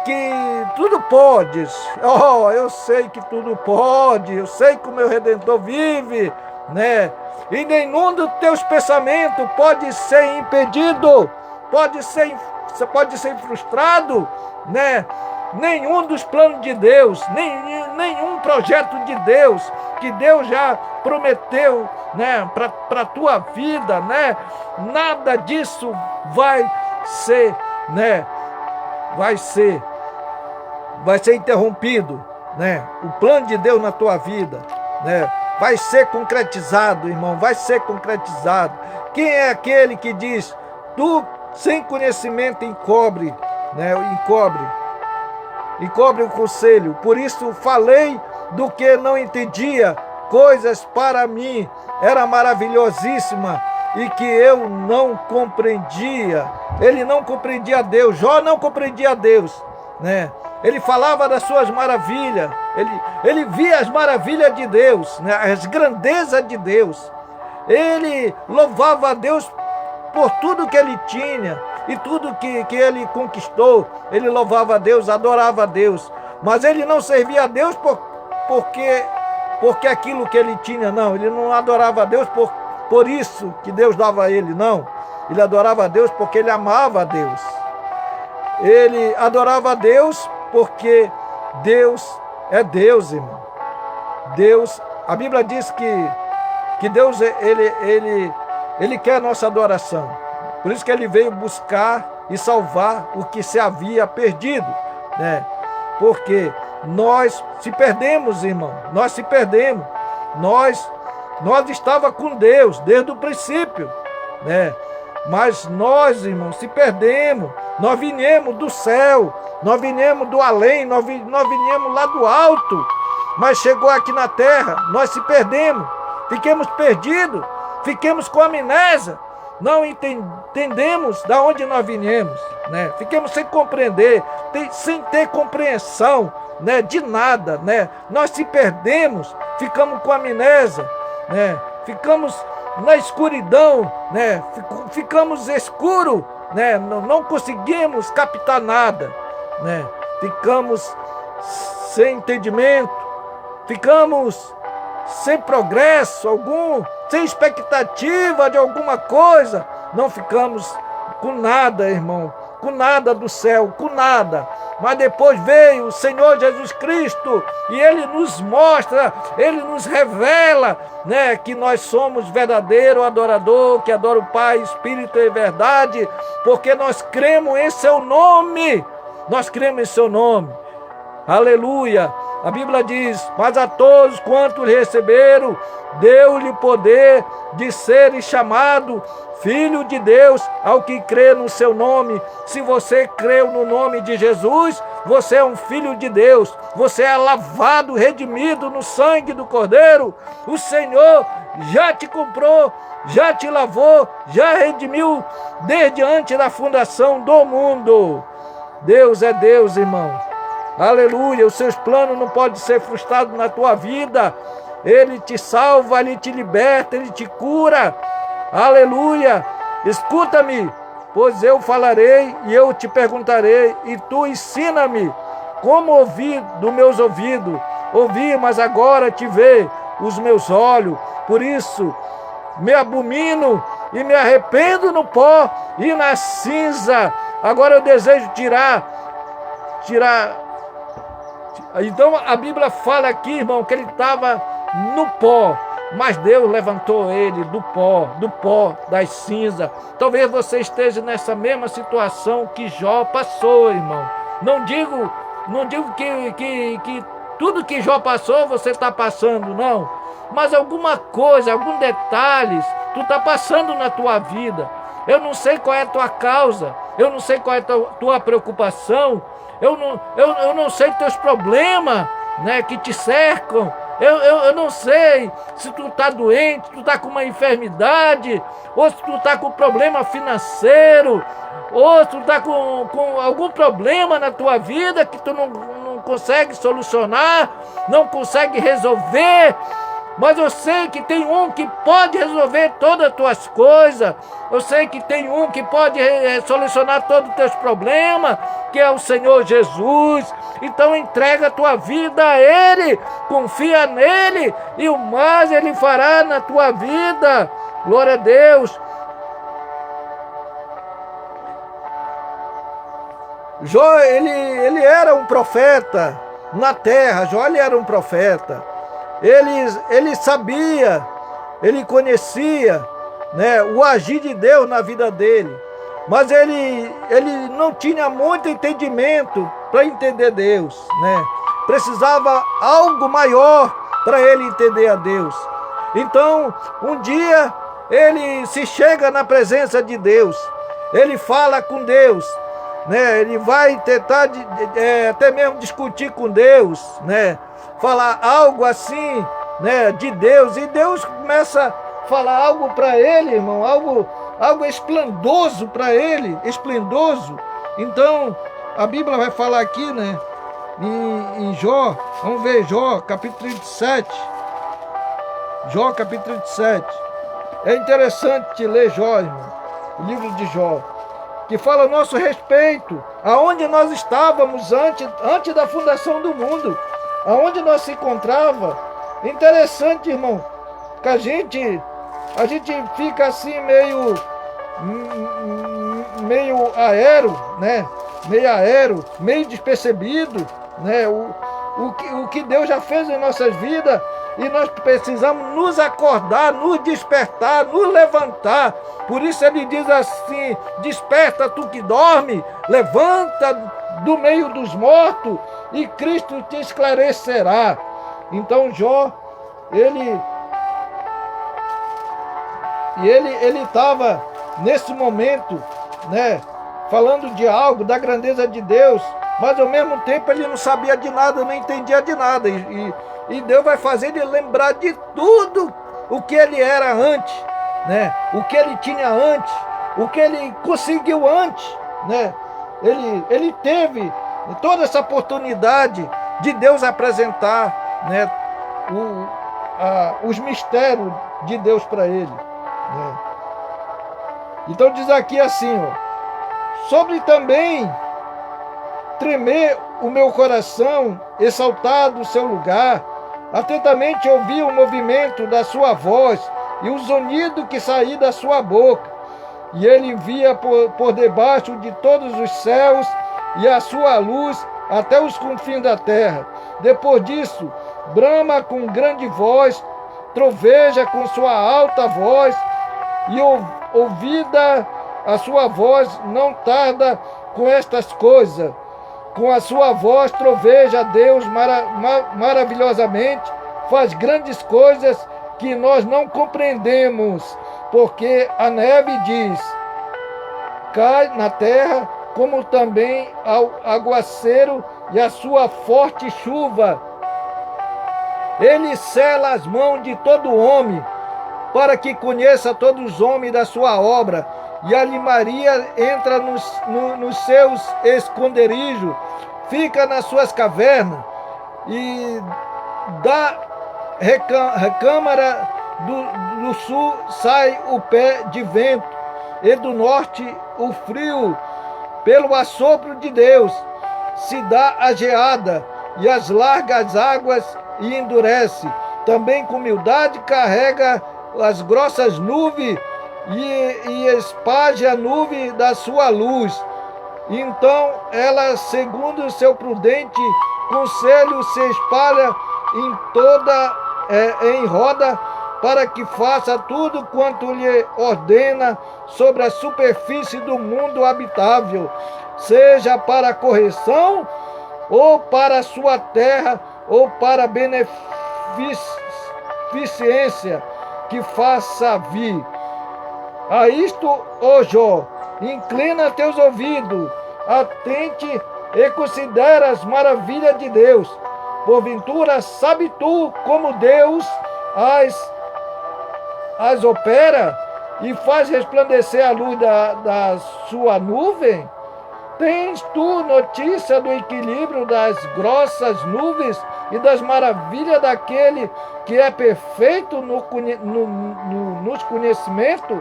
tudo podes. Oh, eu sei que tudo pode, eu sei que o meu Redentor vive, né? E nenhum dos teus pensamentos pode ser impedido, pode ser frustrado, né? Nenhum dos planos de Deus, nenhum projeto de Deus que Deus já prometeu, né, para a tua vida, né? Nada disso vai ser, né? Vai ser interrompido, né? O plano de Deus na tua vida, né? Vai ser concretizado, irmão, vai ser concretizado. Quem é aquele que diz: tu sem conhecimento encobre, né? Encobre o conselho. Por isso falei do que não entendia, coisas para mim era maravilhosíssima e que eu não compreendia. Ele não compreendia Deus. Jó não compreendia Deus, né? Ele falava das suas maravilhas, ele via as maravilhas de Deus, né? As grandezas de Deus. Ele louvava a Deus por tudo que ele tinha e tudo que ele conquistou. Ele louvava a Deus, adorava a Deus, mas ele não servia a Deus porque aquilo que ele tinha, não. Ele não adorava a Deus por isso que Deus dava a ele, não. Ele adorava a Deus porque ele amava a Deus. Ele adorava a Deus porque Deus é Deus, irmão. Deus, a Bíblia diz que Deus, ele quer a nossa adoração. Por isso que ele veio buscar e salvar o que se havia perdido, né? Porque nós se perdemos, irmão. Nós se perdemos. Nós estava com Deus desde o princípio, né? Mas nós, irmãos, se perdemos. Nós viemos do céu, nós viemos do além, nós viemos lá do alto. Mas chegou aqui na terra, nós se perdemos, fiquemos perdidos, fiquemos com amnésia. Não entendemos de onde nós viemos, né? Ficamos sem compreender, sem ter compreensão, né, de nada, né? Nós se perdemos, ficamos com amnésia, né? Ficamos na escuridão, né? Ficamos escuros, né? Não conseguimos captar nada, né? Ficamos sem entendimento, ficamos sem progresso algum, sem expectativa de alguma coisa. Não ficamos com nada, irmão, com nada do céu, com nada. Mas depois veio o Senhor Jesus Cristo e Ele nos mostra, Ele nos revela, né, que nós somos verdadeiro adorador, que adora o Pai, Espírito e verdade, porque nós cremos em Seu nome. Nós cremos em Seu nome. Aleluia! A Bíblia diz: mas a todos quantos receberam, deu-lhe poder de serem chamado Filho de Deus, ao que crê no seu nome. Se você creu no nome de Jesus, você é um filho de Deus. Você é lavado, redimido no sangue do Cordeiro. O Senhor já te comprou, já te lavou, já redimiu desde antes da fundação do mundo. Deus é Deus, irmão. Aleluia, os seus planos não podem ser frustrados na tua vida. Ele te salva, Ele te liberta, Ele te cura. Aleluia, escuta-me, pois eu falarei e eu te perguntarei, e tu ensina-me como ouvir dos meus ouvidos. Ouvi, mas agora te vê os meus olhos. Por isso me abomino e me arrependo no pó e na cinza. Agora eu desejo tirar. Então a Bíblia fala aqui, irmão, que ele estava no pó, mas Deus levantou ele do pó, das cinzas. Talvez você esteja nessa mesma situação que Jó passou, irmão. Não digo que tudo que Jó passou você está passando, não. Mas alguma coisa, algum detalhes, tu está passando na tua vida. Eu não sei qual é a tua causa, eu não sei qual é a tua preocupação, eu não sei teus problemas, né, que te cercam. Eu não sei se tu está doente, tu está com uma enfermidade, ou se tu está com problema financeiro, ou se tu está com algum problema na tua vida que tu não consegue solucionar, não consegue resolver. Mas eu sei que tem um que pode resolver todas as tuas coisas. Eu sei que tem um que pode solucionar todos os teus problemas, que é o Senhor Jesus. Então entrega a tua vida a Ele, confia nele, e o mais Ele fará na tua vida. Glória a Deus. Jó, ele era um profeta na terra. Jó, ele era um profeta. Ele sabia, ele conhecia, né, o agir de Deus na vida dele. Mas ele não tinha muito entendimento para entender Deus, né? Precisava algo maior para ele entender a Deus. Então, um dia, ele se chega na presença de Deus. Ele fala com Deus, né? Ele vai tentar até mesmo discutir com Deus, né? Falar algo assim, né, de Deus, e Deus começa a falar algo para ele, irmão, algo esplendoso para ele, esplendoso. Então, a Bíblia vai falar aqui, né, em Jó, vamos ver Jó, capítulo 37, Jó, capítulo 37, é interessante ler Jó, irmão, o livro de Jó, que fala a nosso respeito, aonde nós estávamos antes da fundação do mundo, aonde nós se encontrava. Interessante, irmão, que a gente fica assim meio aéreo, né? Meio despercebido, né? O que Deus já fez em nossas vidas, e nós precisamos nos acordar, nos despertar, nos levantar. Por isso ele diz assim: desperta tu que dorme, levanta do meio dos mortos, e Cristo te esclarecerá. Então Jó, ele estava nesse momento, né, falando de algo, da grandeza de Deus, mas ao mesmo tempo ele não sabia de nada, não entendia de nada. E Deus vai fazer ele lembrar de tudo o que ele era antes, né? O que ele tinha antes, o que ele conseguiu antes, né? Ele teve toda essa oportunidade de Deus apresentar, né, os mistérios de Deus para ele, né? Então diz aqui assim, ó: sobre também tremer o meu coração, exaltado o seu lugar, atentamente ouvi o movimento da sua voz e o zunido que saía da sua boca. E ele envia por debaixo de todos os céus e a sua luz até os confins da terra. Depois disso, brama com grande voz, troveja com sua alta voz, e ouvida a sua voz, não tarda com estas coisas. Com a sua voz troveja Deus maravilhosamente, faz grandes coisas que nós não compreendemos, porque a neve diz, cai na terra, como também ao aguaceiro e a sua forte chuva. Ele sela as mãos de todo homem, para que conheça todos os homens da sua obra, e a limaria entra nos seus esconderijos, fica nas suas cavernas, e da recâmara do sul sai o pé de vento, e do norte o frio. Pelo assopro de Deus se dá a geada, e as largas águas e endurece. Também com humildade carrega as grossas nuvens e espalha a nuvem da sua luz. Então ela, segundo o seu prudente conselho, se espalha em roda, para que faça tudo quanto lhe ordena sobre a superfície do mundo habitável, seja para a correção, ou para a sua terra, ou para a beneficência que faça vir. A isto, ó Jó, inclina teus ouvidos, atente e considera as maravilhas de Deus. Porventura, sabe tu como Deus as opera e faz resplandecer a luz da sua nuvem? Tens tu notícia do equilíbrio das grossas nuvens e das maravilhas daquele que é perfeito nos conhecimentos?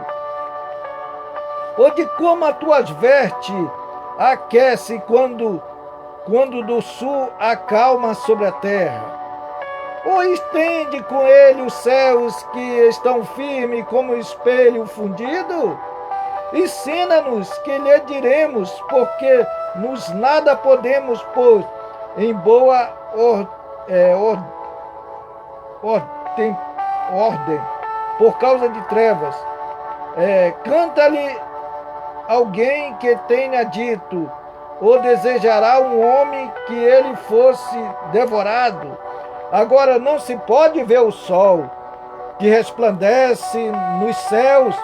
Ou de como as tuas vestes aquece quando do sul acalma sobre a terra? Ou estende com ele os céus que estão firmes como espelho fundido? Ensina-nos que lhe diremos, porque nos nada podemos pôr em boa ordem por causa de trevas. Canta-lhe alguém que tenha dito, ou desejará um homem que ele fosse devorado. Agora não se pode ver o sol, que resplandece nos céus,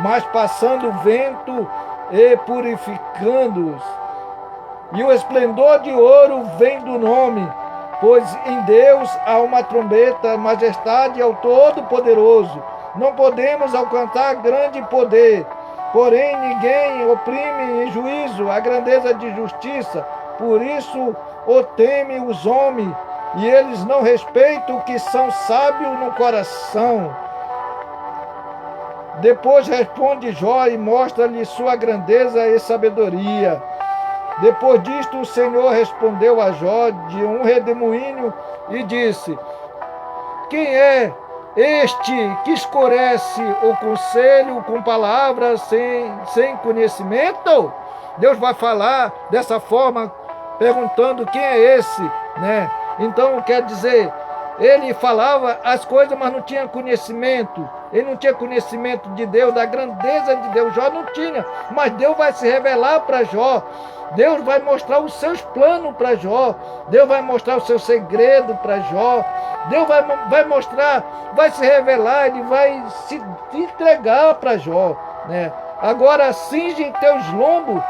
mas passando o vento e purificando-os. E o esplendor de ouro vem do nome, pois em Deus há uma trombeta, majestade ao Todo-Poderoso. Não podemos alcançar grande poder, porém ninguém oprime em juízo a grandeza de justiça. Por isso o temem os homens, e eles não respeitam o que são sábios no coração. Depois responde Jó e mostra-lhe sua grandeza e sabedoria. Depois disto o Senhor respondeu a Jó de um redemoinho e disse: quem é este que escurece o conselho com palavras sem conhecimento? Deus vai falar dessa forma, perguntando quem é esse, né? Então quer dizer, ele falava as coisas, mas não tinha conhecimento. Ele não tinha conhecimento de Deus, da grandeza de Deus. Jó não tinha, mas Deus vai se revelar para Jó. Deus vai mostrar os seus planos para Jó. Deus vai mostrar o seu segredo para Jó. Deus vai mostrar, vai se revelar, ele vai se entregar para Jó, né? Agora cinge teus lombos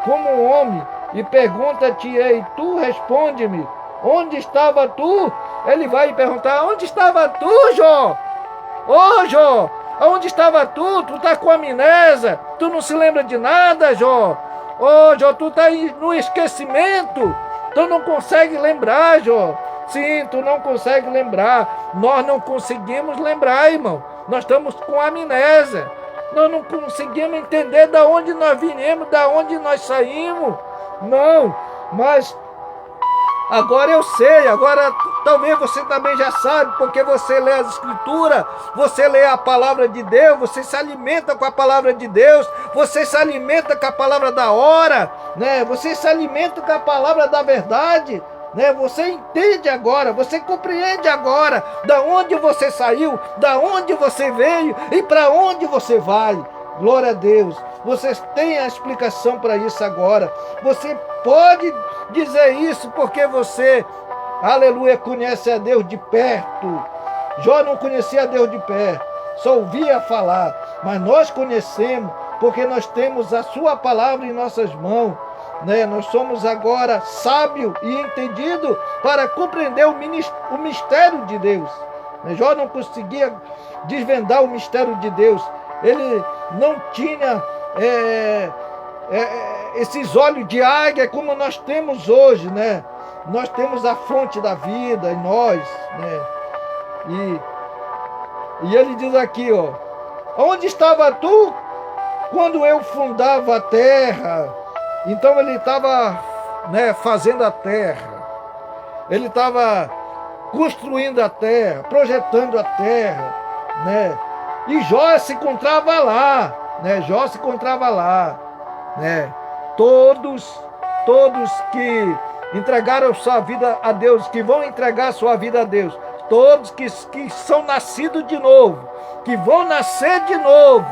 como um homem e pergunta-te, ei, tu responde-me, onde estava tu? Ele vai perguntar, onde estava tu, Jó? Ô, Jó, onde estava tu? Tu tá com amnésia, tu não se lembra de nada, Jó? Ô, Jó, tu tá no esquecimento, tu não consegue lembrar, Jó. Sim, tu não consegue lembrar, nós não conseguimos lembrar, irmão, nós estamos com amnésia. Nós não conseguimos entender de onde nós viemos, de onde nós saímos. Não, mas agora eu sei, agora talvez você também já sabe, porque você lê as escrituras, você lê a palavra de Deus, você se alimenta com a palavra de Deus, você se alimenta com a palavra da hora, né? Você se alimenta com a palavra da verdade. Né? Você entende agora, você compreende agora da onde você saiu, da onde você veio e para onde você vai. Glória a Deus. Vocês têm a explicação para isso agora. Você pode dizer isso porque você, aleluia, conhece a Deus de perto. Jó não conhecia a Deus de perto, só ouvia falar, mas nós conhecemos porque nós temos a sua palavra em nossas mãos. Né? Nós somos agora sábios e entendidos para compreender o mistério de Deus. Né? Jó não conseguia desvendar o mistério de Deus. Ele não tinha esses olhos de águia como nós temos hoje. Né? Nós temos a fonte da vida em nós. Né? E ele diz aqui, ó, onde estava tu quando eu fundava a terra? Então ele estava, né, fazendo a terra, ele estava construindo a terra, projetando a terra, né? E Jó se encontrava lá, né? Jó se encontrava lá, né? Todos que entregaram sua vida a Deus, que vão entregar sua vida a Deus, todos que são nascidos de novo, que vão nascer de novo,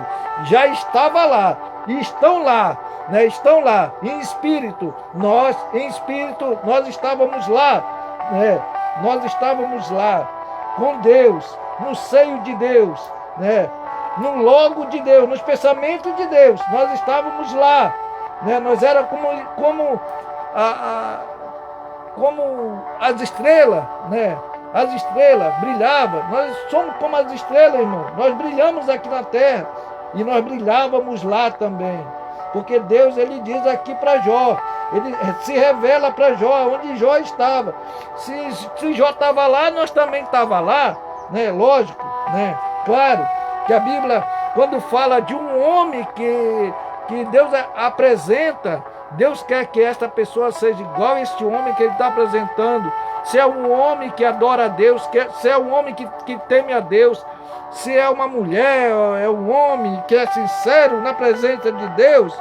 já estava lá e estão lá. Né, estão lá, em espírito, nós estávamos lá, né, nós estávamos lá, com Deus, no seio de Deus, né, no logo de Deus, nos pensamentos de Deus, nós estávamos lá, né, nós éramos como as estrelas, né, as estrelas brilhavam, nós somos como as estrelas, irmão, nós brilhamos aqui na terra, e nós brilhávamos lá também. Porque Deus, ele diz aqui para Jó, ele se revela para Jó, onde Jó estava. Se Jó estava lá, nós também estava lá, né? Lógico, né? Claro que a Bíblia, quando fala de um homem que Deus apresenta, Deus quer que esta pessoa seja igual a este homem que ele está apresentando. Se é um homem que adora a Deus, se é um homem que teme a Deus, se é uma mulher, é um homem que é sincero na presença de Deus,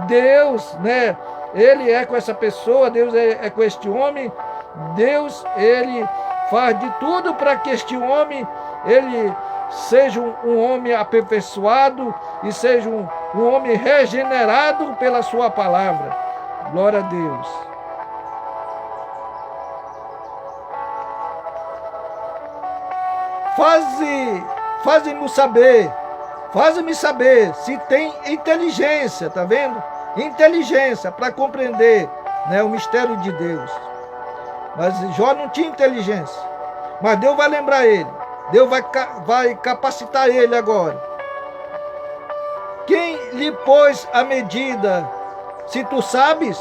Deus, né? Ele é com essa pessoa, Deus é com este homem, Deus, ele faz de tudo para que este homem, ele seja um homem aperfeiçoado e seja um homem regenerado pela sua palavra. Glória a Deus. Faze-me saber se tem inteligência, tá vendo? Inteligência para compreender, né, o mistério de Deus. Mas Jó não tinha inteligência, mas Deus vai lembrar ele, Deus vai capacitar ele agora. Quem lhe pôs a medida, se tu sabes?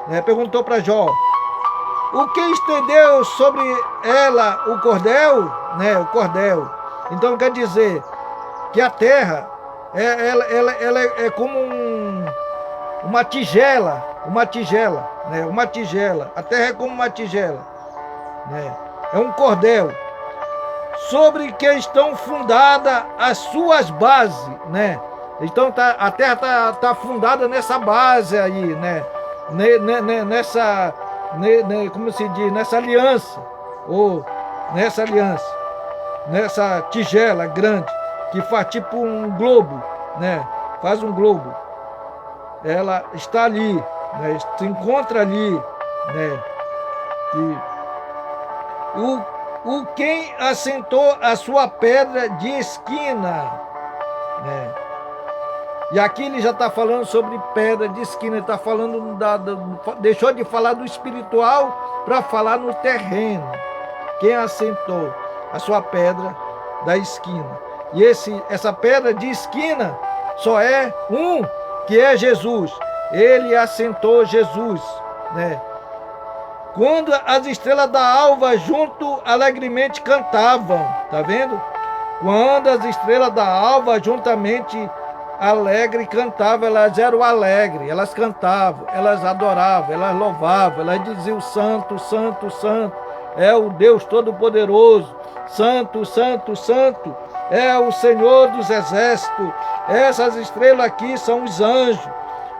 Né, perguntou para Jó. O que estendeu sobre ela o cordel? Né, o cordel. Então quer dizer que a terra, ela é como uma tigela, né, uma tigela. A terra é como uma tigela, né, é um cordel sobre que estão fundadas as suas bases, né. Então a terra tá fundada nessa base aí, né, nessa, como se diz, nessa aliança, ou nessa tigela grande, que faz tipo um globo, né? Faz um globo. Ela está ali, né? Se encontra ali, né? E quem assentou a sua pedra de esquina, né? E aqui ele já está falando sobre pedra de esquina, ele está falando, deixou de falar do espiritual para falar no terreno. Quem assentou a sua pedra da esquina. E essa pedra de esquina só é um, que é Jesus. Ele assentou Jesus, né? Quando as estrelas da alva junto alegremente cantavam, tá vendo? Quando as estrelas da alva juntamente alegre cantavam, elas eram alegres, elas cantavam, elas adoravam, elas louvavam, elas diziam: Santo, Santo, Santo é o Deus Todo-Poderoso, Santo, Santo, Santo é o Senhor dos Exércitos. Essas estrelas aqui são os anjos.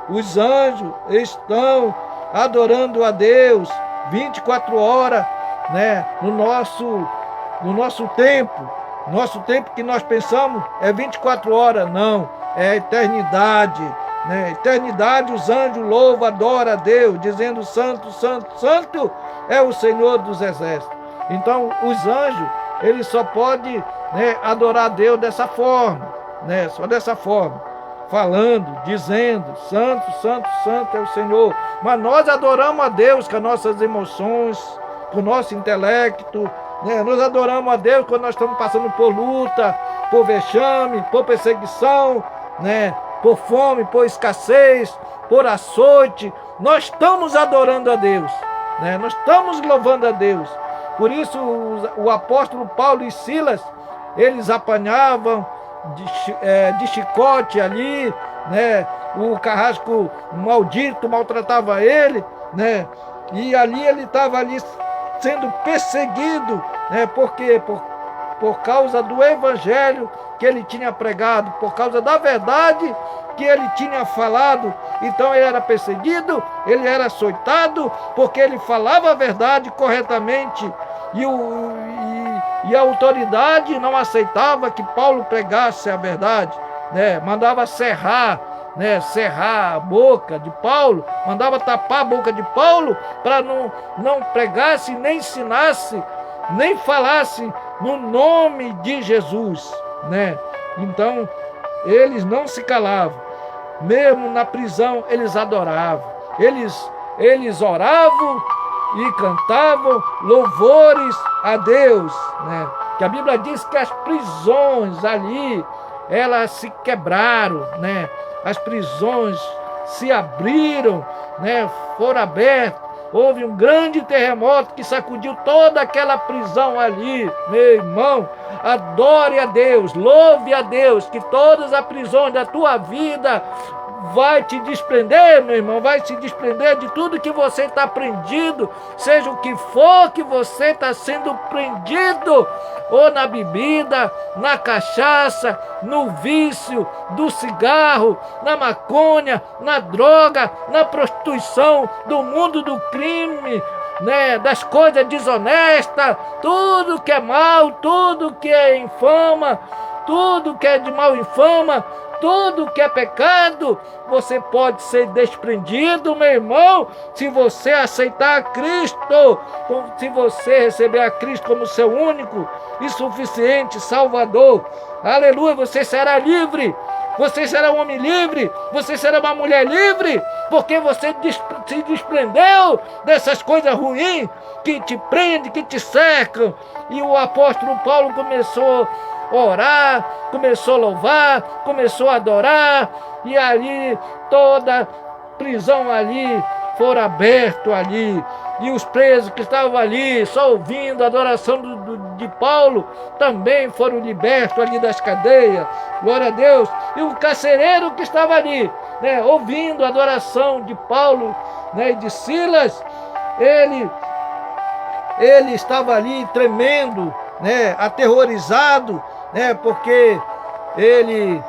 Os anjos estão adorando a Deus 24 horas, né? No nosso tempo. Nosso tempo que nós pensamos é 24 horas, não, é eternidade, né? Eternidade, os anjos louvam, adoram a Deus, dizendo: Santo, Santo, Santo é o Senhor dos Exércitos. Então, os anjos, eles só podem, né, adorar a Deus dessa forma, né? Só dessa forma, falando, dizendo: Santo, Santo, Santo é o Senhor. Mas nós adoramos a Deus com as nossas emoções, com o nosso intelecto, né? Nós adoramos a Deus quando nós estamos passando por luta, por vexame, por perseguição, né? Por fome, por escassez, por açoite. Nós estamos adorando a Deus, né? Nós estamos louvando a Deus. Por isso o apóstolo Paulo e Silas, eles apanhavam de chicote ali, né? O carrasco maldito maltratava ele, né? E ali ele estava ali sendo perseguido, né? Porque por causa do evangelho que ele tinha pregado, por causa da verdade que ele tinha falado. Então ele era perseguido, ele era açoitado, porque ele falava a verdade corretamente. E a autoridade não aceitava que Paulo pregasse a verdade, né? Mandava serrar, né? Serrar a boca de Paulo, mandava tapar a boca de Paulo para não pregasse, nem ensinasse, nem falasse no nome de Jesus, né? Então, eles não se calavam. Mesmo na prisão, eles adoravam. Eles oravam e cantavam louvores a Deus, né? Que a Bíblia diz que as prisões ali, elas se quebraram, né? As prisões se abriram, né? Foram abertas. Houve um grande terremoto que sacudiu toda aquela prisão ali. Meu irmão, adore a Deus, louve a Deus, que todas as prisões da tua vida vai te desprender, meu irmão, vai se desprender de tudo que você está prendido, seja o que for que você está sendo prendido, ou na bebida, na cachaça, no vício do cigarro, na maconha, na droga, na prostituição, do mundo do crime, né, das coisas desonestas, tudo que é mal, tudo que é infama, tudo que é de mal infama, tudo que é pecado, você pode ser desprendido, meu irmão, se você aceitar a Cristo, se você receber a Cristo como seu único e suficiente Salvador. Aleluia, você será livre, você será um homem livre, você será uma mulher livre, porque você se desprendeu dessas coisas ruins que te prendem, que te cercam. E o apóstolo Paulo começou a orar, começou a louvar, começou a adorar, e ali toda prisão ali foram abertos ali, e os presos que estavam ali só ouvindo a adoração de Paulo também foram libertos ali das cadeias. Glória a Deus. E o carcereiro que estava ali, né, ouvindo a adoração de Paulo, né, e de Silas, ele estava ali tremendo, né, aterrorizado, né, porque ele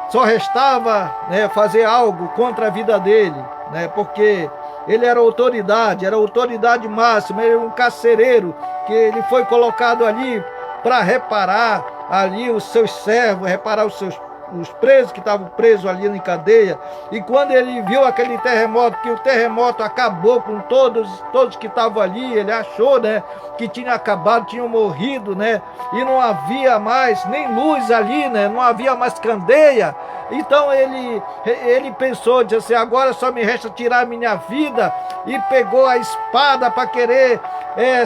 só restava, né, fazer algo contra a vida dele, né, porque ele era autoridade máxima, ele era um carcereiro, que ele foi colocado ali para reparar ali os seus servos, reparar os seus os presos que estavam presos ali em cadeia. E quando ele viu aquele terremoto, que o terremoto acabou com todos que estavam ali, ele achou, né, que tinha acabado, tinham morrido, né, e não havia mais nem luz ali, né, não havia mais candeia. Então ele pensou, disse assim, agora só me resta tirar a minha vida, e pegou a espada para querer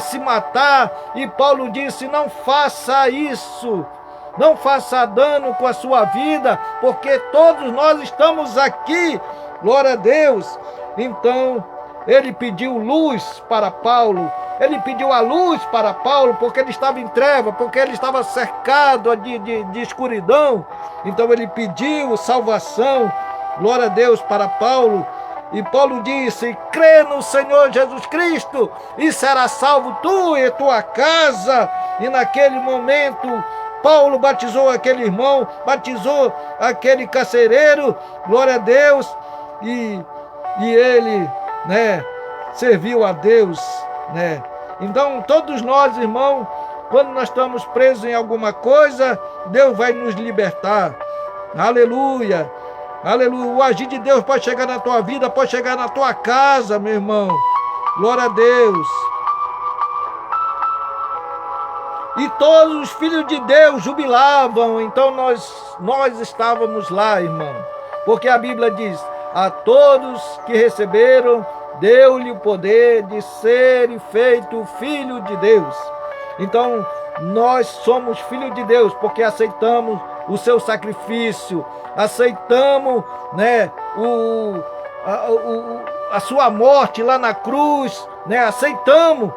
se matar. E Paulo disse, não faça isso, não faça dano com a sua vida, porque todos nós estamos aqui, glória a Deus. Então ele pediu luz para Paulo, ele pediu a luz para Paulo, porque ele estava em treva, porque ele estava cercado de escuridão. Então ele pediu salvação, glória a Deus, para Paulo. E Paulo disse, crê no Senhor Jesus Cristo e será salvo tu e tua casa. E naquele momento Paulo batizou aquele irmão, batizou aquele carcereiro, glória a Deus, e ele, né, serviu a Deus, né. Então todos nós, irmão, quando nós estamos presos em alguma coisa, Deus vai nos libertar. Aleluia, aleluia. O agir de Deus pode chegar na tua vida, pode chegar na tua casa, meu irmão. Glória a Deus. E todos os filhos de Deus jubilavam. Então nós estávamos lá, irmão. Porque a Bíblia diz, a todos que receberam, deu-lhe o poder de serem feito filho de Deus. Então nós somos filhos de Deus, porque aceitamos o seu sacrifício, aceitamos, né, a sua morte lá na cruz, né, aceitamos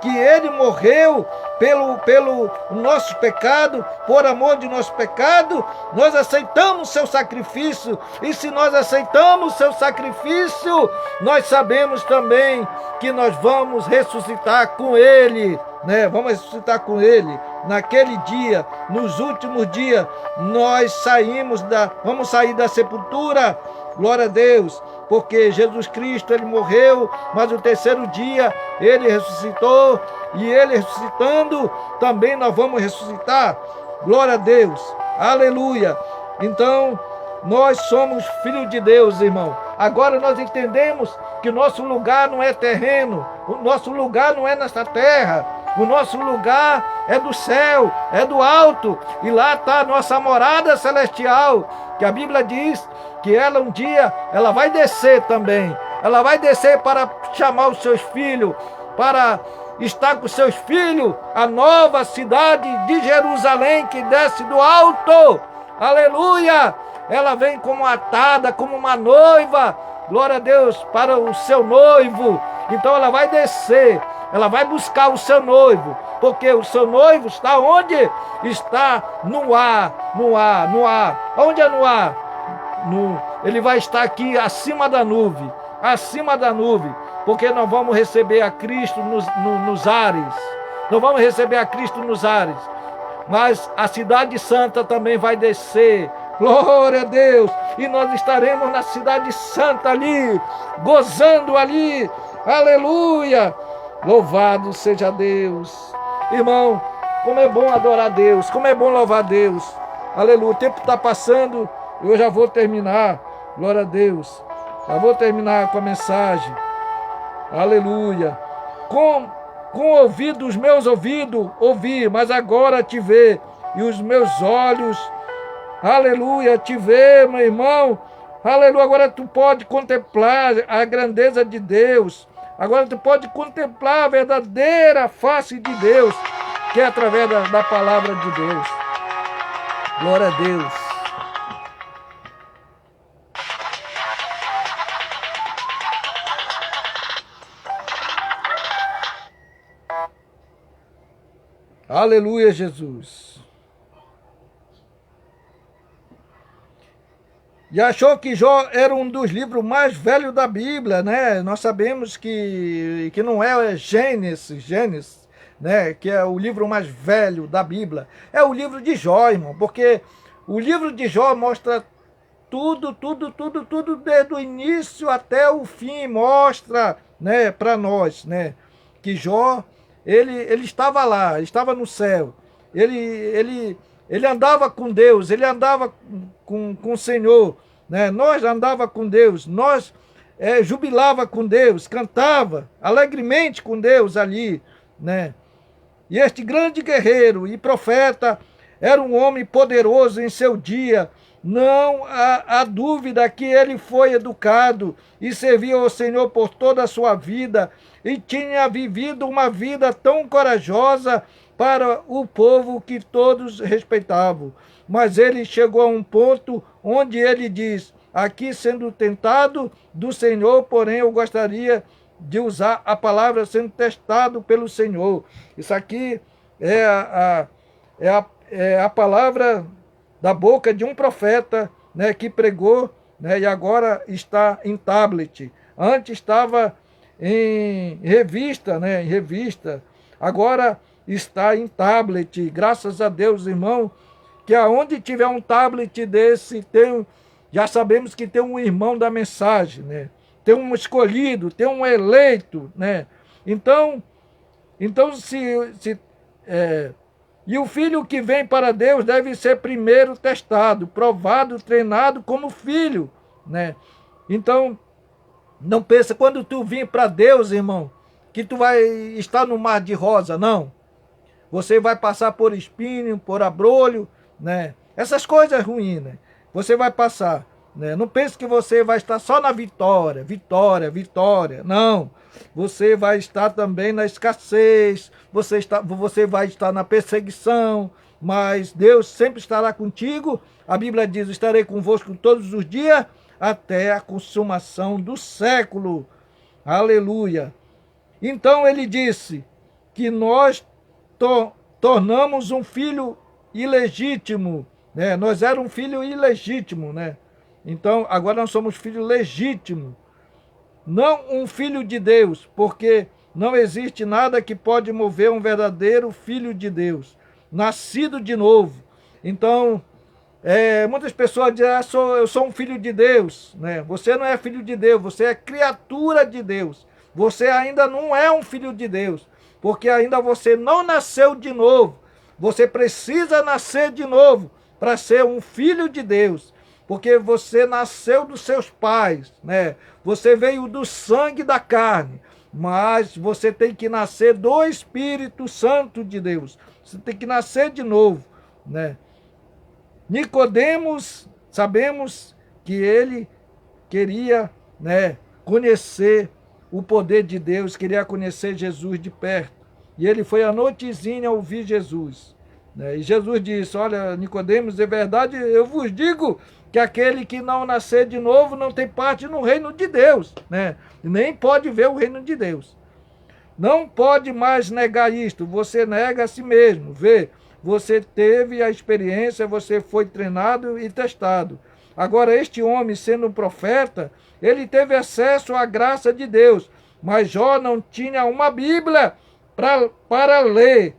que ele morreu pelo nosso pecado, por amor de nosso pecado. Nós aceitamos seu sacrifício, e se nós aceitamos seu sacrifício, nós sabemos também que nós vamos ressuscitar com ele, né? Vamos ressuscitar com ele naquele dia, nos últimos dias. Nós vamos sair da sepultura, glória a Deus, porque Jesus Cristo, ele morreu, mas o terceiro dia ele ressuscitou, e ele ressuscitando, também nós vamos ressuscitar, glória a Deus, aleluia. Então nós somos filhos de Deus, irmão. Agora nós entendemos que o nosso lugar não é terreno, o nosso lugar não é nesta terra, o nosso lugar é do céu, é do alto, e lá está a nossa morada celestial, que a Bíblia diz que ela um dia, ela vai descer também, ela vai descer para chamar os seus filhos, para estar com seus filhos, a nova cidade de Jerusalém que desce do alto, aleluia. Ela vem como atada, como uma noiva, glória a Deus, para o seu noivo. Então ela vai descer, ela vai buscar o seu noivo, porque o seu noivo está onde? Está no ar, no ar, no ar. Onde é no ar? Ele vai estar aqui acima da nuvem, porque nós vamos receber a Cristo nos ares, nós vamos receber a Cristo nos ares, mas a cidade santa também vai descer, glória a Deus, e nós estaremos na cidade santa ali, gozando ali, aleluia, louvado seja Deus. Irmão, como é bom adorar a Deus, como é bom louvar a Deus, aleluia. O tempo está passando, eu já vou terminar, glória a Deus, já vou terminar com a mensagem, aleluia. Com ouvidos, os meus ouvidos ouvi, mas agora te vê, e os meus olhos, aleluia, te vê, meu irmão, aleluia. Agora tu pode contemplar a grandeza de Deus, agora tu pode contemplar a verdadeira face de Deus, que é através da palavra de Deus, glória a Deus. Aleluia, Jesus. E achou que Jó era um dos livros mais velhos da Bíblia, né? Nós sabemos que não é Gênesis, né? Que é o livro mais velho da Bíblia. É o livro de Jó, irmão, porque o livro de Jó mostra tudo, desde o início até o fim, mostra, né, para nós, né, que Jó, ele estava lá, ele estava no céu, ele ele andava com Deus, ele andava com o Senhor, né? Nós andava com Deus, nós jubilava com Deus, cantava alegremente com Deus ali, né? E este grande guerreiro e profeta era um homem poderoso em seu dia. Não há dúvida que ele foi educado e serviu ao Senhor por toda a sua vida e tinha vivido uma vida tão corajosa para o povo que todos respeitavam. Mas ele chegou a um ponto onde ele diz: aqui sendo tentado do Senhor, porém eu gostaria de usar a palavra sendo testado pelo Senhor. Isso aqui é a palavra da boca de um profeta, né, que pregou, né, e agora está em tablet. Antes estava em revista, né, em revista. Agora está em tablet. Graças a Deus, irmão, que aonde tiver um tablet desse, já sabemos que tem um irmão da mensagem, né? Tem um escolhido, tem um eleito, né? Então e o filho que vem para Deus deve ser primeiro testado, provado, treinado como filho, né? Então, não pensa quando tu vir para Deus, irmão, que tu vai estar no mar de rosa, não. Você vai passar por espinho, por abrolho, né? Essas coisas ruins, né? Você vai passar, né? Não pense que você vai estar só na vitória, vitória, vitória. Não. Você vai estar também na escassez, você vai estar na perseguição, mas Deus sempre estará contigo. A Bíblia diz: estarei convosco todos os dias até a consumação do século. Aleluia. Então ele disse que nós tornamos um filho ilegítimo, né? Nós éramos um filho ilegítimo, né? Então agora nós somos filho legítimo. Não um filho de Deus, porque não existe nada que pode mover um verdadeiro filho de Deus, nascido de novo. Então, muitas pessoas dizem: eu sou um filho de Deus, né? Você não é filho de Deus, você é criatura de Deus. Você ainda não é um filho de Deus, porque ainda você não nasceu de novo. Você precisa nascer de novo para ser um filho de Deus. Porque você nasceu dos seus pais, né? Você veio do sangue da carne, mas você tem que nascer do Espírito Santo de Deus. Você tem que nascer de novo, né? Nicodemos, sabemos que ele queria, né, conhecer o poder de Deus, queria conhecer Jesus de perto. E ele foi à noitezinha ouvir Jesus, né? E Jesus disse: olha, Nicodemos, é verdade, eu vos digo que aquele que não nascer de novo não tem parte no reino de Deus, né? Nem pode ver o reino de Deus. Não pode mais negar isto. Você nega a si mesmo. Vê, você teve a experiência, você foi treinado e testado. Agora, este homem, sendo um profeta, ele teve acesso à graça de Deus, mas Jó não tinha uma Bíblia para ler.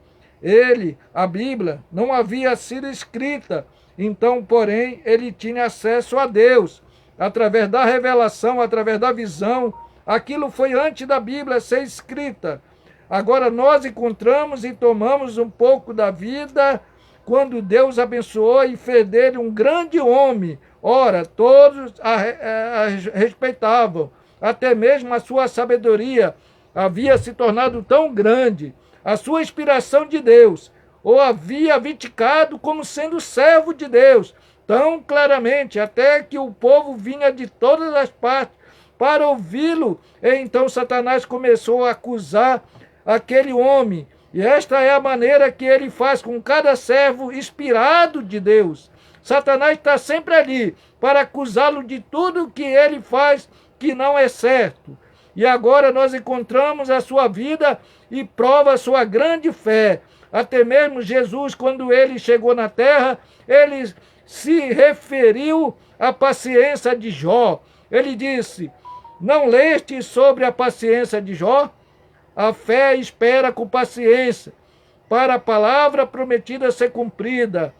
A Bíblia, não havia sido escrita. Então, porém, ele tinha acesso a Deus, através da revelação, através da visão. Aquilo foi antes da Bíblia ser escrita. Agora nós encontramos e tomamos um pouco da vida quando Deus abençoou e fez dele um grande homem. Ora, todos a respeitavam, até mesmo a sua sabedoria havia se tornado tão grande, a sua inspiração de Deus ou havia vindicado como sendo servo de Deus, tão claramente, até que o povo vinha de todas as partes para ouvi-lo. E então Satanás começou a acusar aquele homem. E esta é a maneira que ele faz com cada servo inspirado de Deus. Satanás está sempre ali para acusá-lo de tudo que ele faz que não é certo. E agora nós encontramos a sua vida e prova a sua grande fé. Até mesmo Jesus, quando ele chegou na terra, ele se referiu à paciência de Jó. Ele disse: não leste sobre a paciência de Jó? A fé espera com paciência, para a palavra prometida ser cumprida.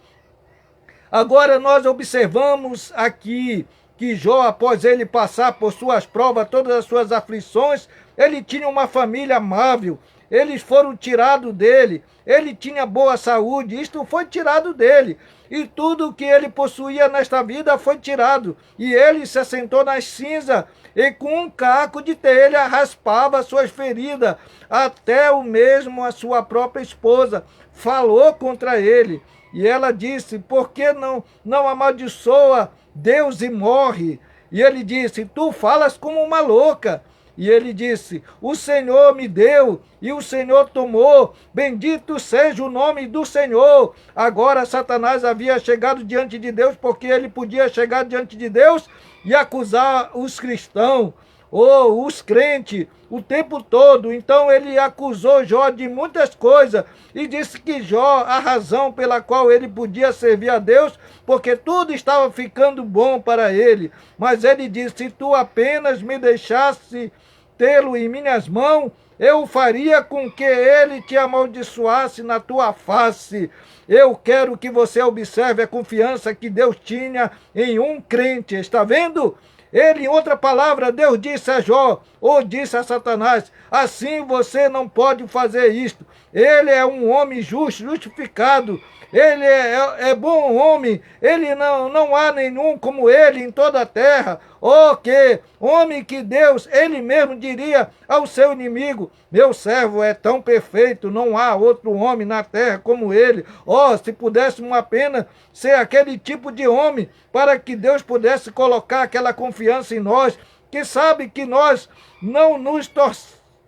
Agora nós observamos aqui que Jó, após ele passar por suas provas, todas as suas aflições, ele tinha uma família amável. eles foram tirados dele. Ele tinha boa saúde, isto foi tirado dele. E tudo que ele possuía nesta vida foi tirado. E ele se assentou nas cinzas e com um caco de telha raspava suas feridas. Até o mesmo a sua própria esposa falou contra ele. E ela disse, por que não amaldiçoa Deus e morre? E ele disse, tu falas como uma louca. E ele disse, o Senhor me deu e o Senhor tomou, bendito seja o nome do Senhor. Agora Satanás havia chegado diante de Deus, porque ele podia chegar diante de Deus e acusar os cristãos, ou os crentes, o tempo todo. Então ele acusou Jó de muitas coisas e disse que Jó, a razão pela qual ele podia servir a Deus, porque tudo estava ficando bom para ele. Mas ele disse, se tu apenas me deixasse tê-lo em minhas mãos, eu faria com que ele te amaldiçoasse na tua face. Eu quero que você observe a confiança que Deus tinha em um crente. Está vendo? Ele, em outra palavra, Deus disse a Jó, ou disse a Satanás, assim você não pode fazer isto. Ele é um homem justo, justificado. Ele é bom homem. Ele não há nenhum como ele em toda a terra. Oh, que homem que Deus, ele mesmo diria ao seu inimigo, meu servo é tão perfeito, não há outro homem na terra como ele. Oh, se pudéssemos apenas ser aquele tipo de homem, para que Deus pudesse colocar aquela confiança em nós, que sabe que nós não nos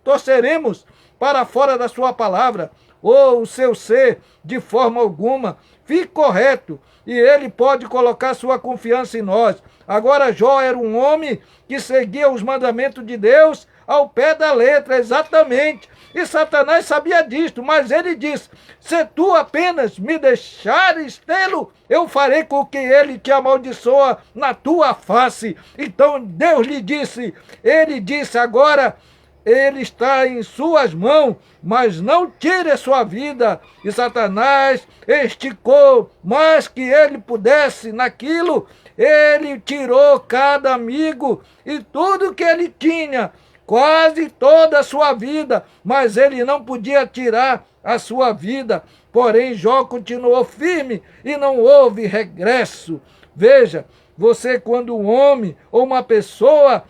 torceremos para fora da sua palavra, ou o seu ser, de forma alguma. Fique correto, e ele pode colocar sua confiança em nós. Agora Jó era um homem que seguia os mandamentos de Deus ao pé da letra, exatamente. E Satanás sabia disto, mas ele disse, se tu apenas me deixares tê-lo, eu farei com que ele te amaldiçoa na tua face. Então Deus lhe disse, ele disse agora, ele está em suas mãos, mas não tire a sua vida. E Satanás esticou mais que ele pudesse naquilo. Ele tirou cada amigo e tudo que ele tinha, quase toda a sua vida, mas ele não podia tirar a sua vida. Porém, Jó continuou firme e não houve regresso. Veja, você quando um homem ou uma pessoa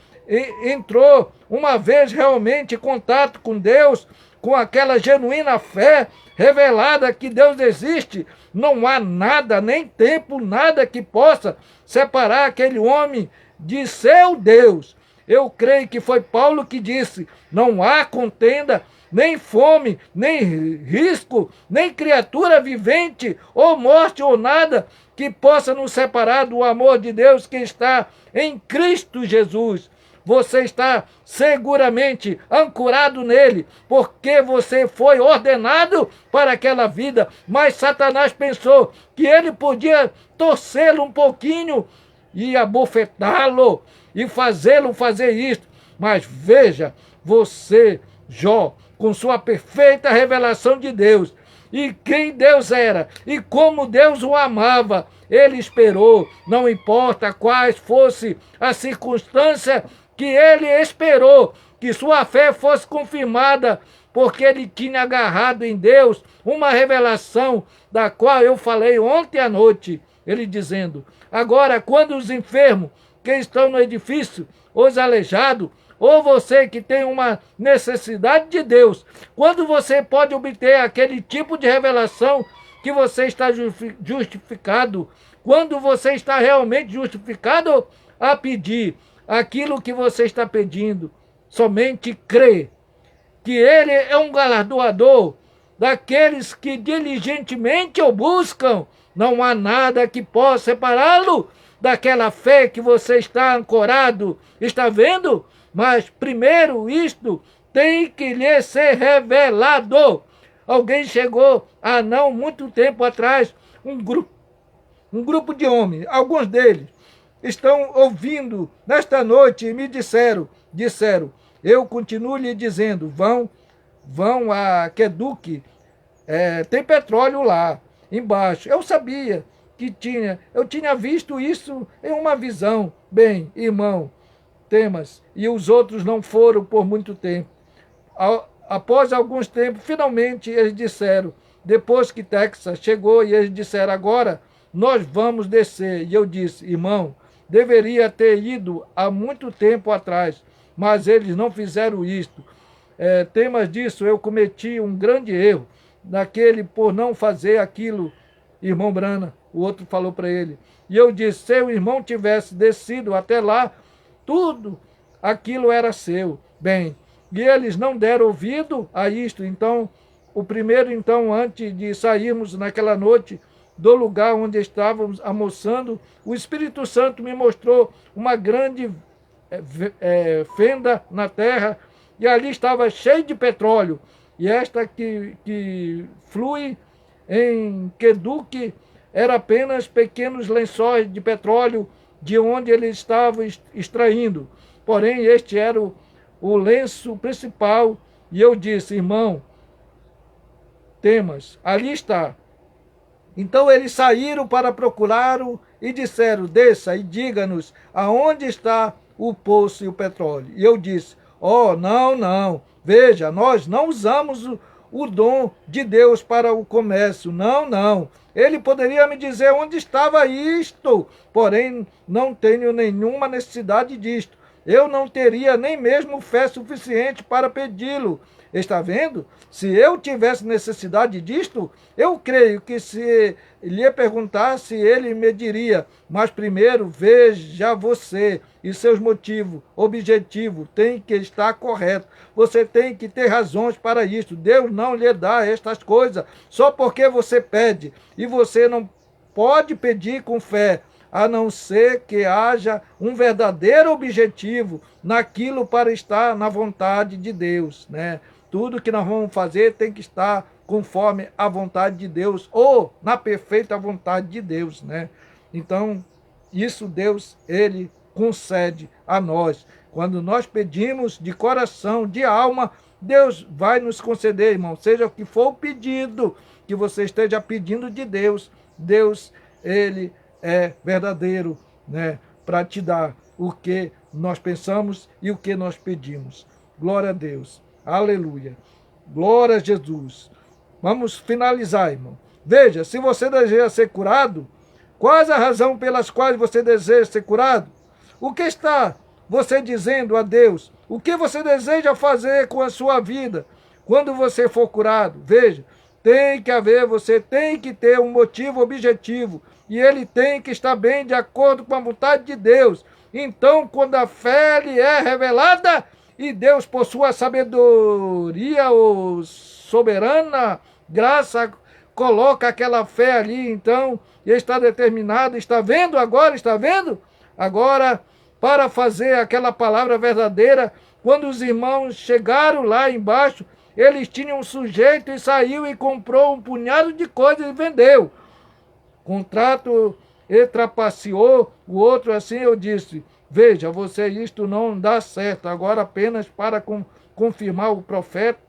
entrou uma vez realmente em contato com Deus, com aquela genuína fé revelada que Deus existe, não há nada, nem tempo, nada que possa separar aquele homem de seu Deus. Eu creio que foi Paulo que disse, não há contenda, nem fome, nem risco, nem criatura vivente, ou morte, ou nada, que possa nos separar do amor de Deus que está em Cristo Jesus. Você está seguramente ancorado nele, porque você foi ordenado para aquela vida. Mas Satanás pensou que ele podia torcê-lo um pouquinho e abofetá-lo e fazê-lo fazer isso. Mas veja, você, Jó, com sua perfeita revelação de Deus, e quem Deus era, e como Deus o amava, ele esperou, não importa quais fosse a circunstância, que ele esperou que sua fé fosse confirmada, porque ele tinha agarrado em Deus uma revelação da qual eu falei ontem à noite, ele dizendo, agora quando os enfermos que estão no edifício, os aleijados, ou você que tem uma necessidade de Deus, quando você pode obter aquele tipo de revelação que você está justificado, quando você está realmente justificado a pedir aquilo que você está pedindo, somente crê que ele é um galardoador daqueles que diligentemente o buscam. Não há nada que possa separá-lo daquela fé que você está ancorado. Está vendo? Mas primeiro isto tem que lhe ser revelado. Alguém chegou há não muito tempo atrás, um grupo de homens, alguns deles estão ouvindo nesta noite e me disseram, eu continuo lhe dizendo, vão a Aqueduque, tem petróleo lá embaixo. Eu sabia que eu tinha visto isso em uma visão. Bem, irmão, Temas, e os outros não foram por muito tempo. após alguns tempos, finalmente eles disseram, depois que Texas chegou, e eles disseram, agora nós vamos descer. E eu disse, irmão, deveria ter ido há muito tempo atrás, mas eles não fizeram isto. Temas disso, eu cometi um grande erro, naquele por não fazer aquilo, irmão Brana, o outro falou para ele. E eu disse, se o irmão tivesse descido até lá, tudo aquilo era seu. Bem, e eles não deram ouvido a isto. Então, o primeiro, então, antes de sairmos naquela noite do lugar onde estávamos almoçando, o Espírito Santo me mostrou uma grande fenda na terra, e ali estava cheio de petróleo. E esta que flui em Queduque era apenas pequenos lençóis de petróleo de onde ele estava extraindo. Porém, este era o lenço principal. E eu disse, irmão, Temas, ali está. Então eles saíram para procurá-lo e disseram, desça e diga-nos aonde está o poço e o petróleo. E eu disse, não, veja, nós não usamos o dom de Deus para o comércio, não. Ele poderia me dizer onde estava isto, porém não tenho nenhuma necessidade disto. Eu não teria nem mesmo fé suficiente para pedi-lo. Está vendo? Se eu tivesse necessidade disto, eu creio que se lhe perguntasse, ele me diria, mas primeiro veja você e seus motivos, objetivo, tem que estar correto. Você tem que ter razões para isso. Deus não lhe dá estas coisas só porque você pede. E você não pode pedir com fé, a não ser que haja um verdadeiro objetivo naquilo para estar na vontade de Deus, né? Tudo que nós vamos fazer tem que estar conforme a vontade de Deus, ou na perfeita vontade de Deus, né? Então, isso Deus, ele concede a nós. Quando nós pedimos de coração, de alma, Deus vai nos conceder, irmão. Seja o que for o pedido que você esteja pedindo de Deus, Deus, ele é verdadeiro, né? Para te dar o que nós pensamos e o que nós pedimos. Glória a Deus. Aleluia. Glória a Jesus. Vamos finalizar, irmão. Veja, se você deseja ser curado, quais a razão pelas quais você deseja ser curado? O que está você dizendo a Deus? O que você deseja fazer com a sua vida quando você for curado? Veja, tem que haver, você tem que ter um motivo objetivo, e ele tem que estar bem de acordo com a vontade de Deus. Então, quando a fé lhe é revelada, e Deus, por sua sabedoria ou soberana graça, coloca aquela fé ali, então, e está determinado, está vendo agora, está vendo? Agora, para fazer aquela palavra verdadeira, quando os irmãos chegaram lá embaixo, eles tinham um sujeito e saiu e comprou um punhado de coisas e vendeu. Contrato, ele trapaceou, o outro assim, eu disse, veja, você, isto não dá certo. Agora apenas para confirmar o profeta,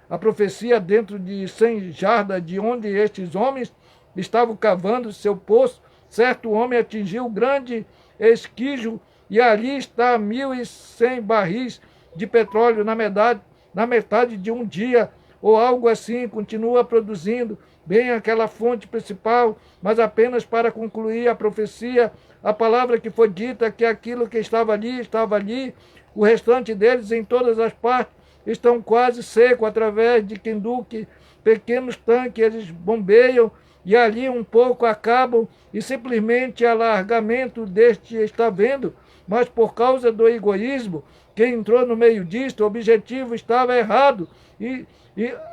a profecia dentro de 100 jardas de onde estes homens estavam cavando seu poço, certo homem atingiu um grande esquijo e ali está 1.100 barris de petróleo na metade de um dia, ou algo assim, continua produzindo bem aquela fonte principal, mas apenas para concluir a profecia, a palavra que foi dita, que aquilo que estava ali, o restante deles em todas as partes estão quase secos, através de Queduque, pequenos tanques, eles bombeiam, e ali um pouco acabam, e simplesmente alargamento deste está vendo, mas por causa do egoísmo, quem entrou no meio disto, o objetivo estava errado, e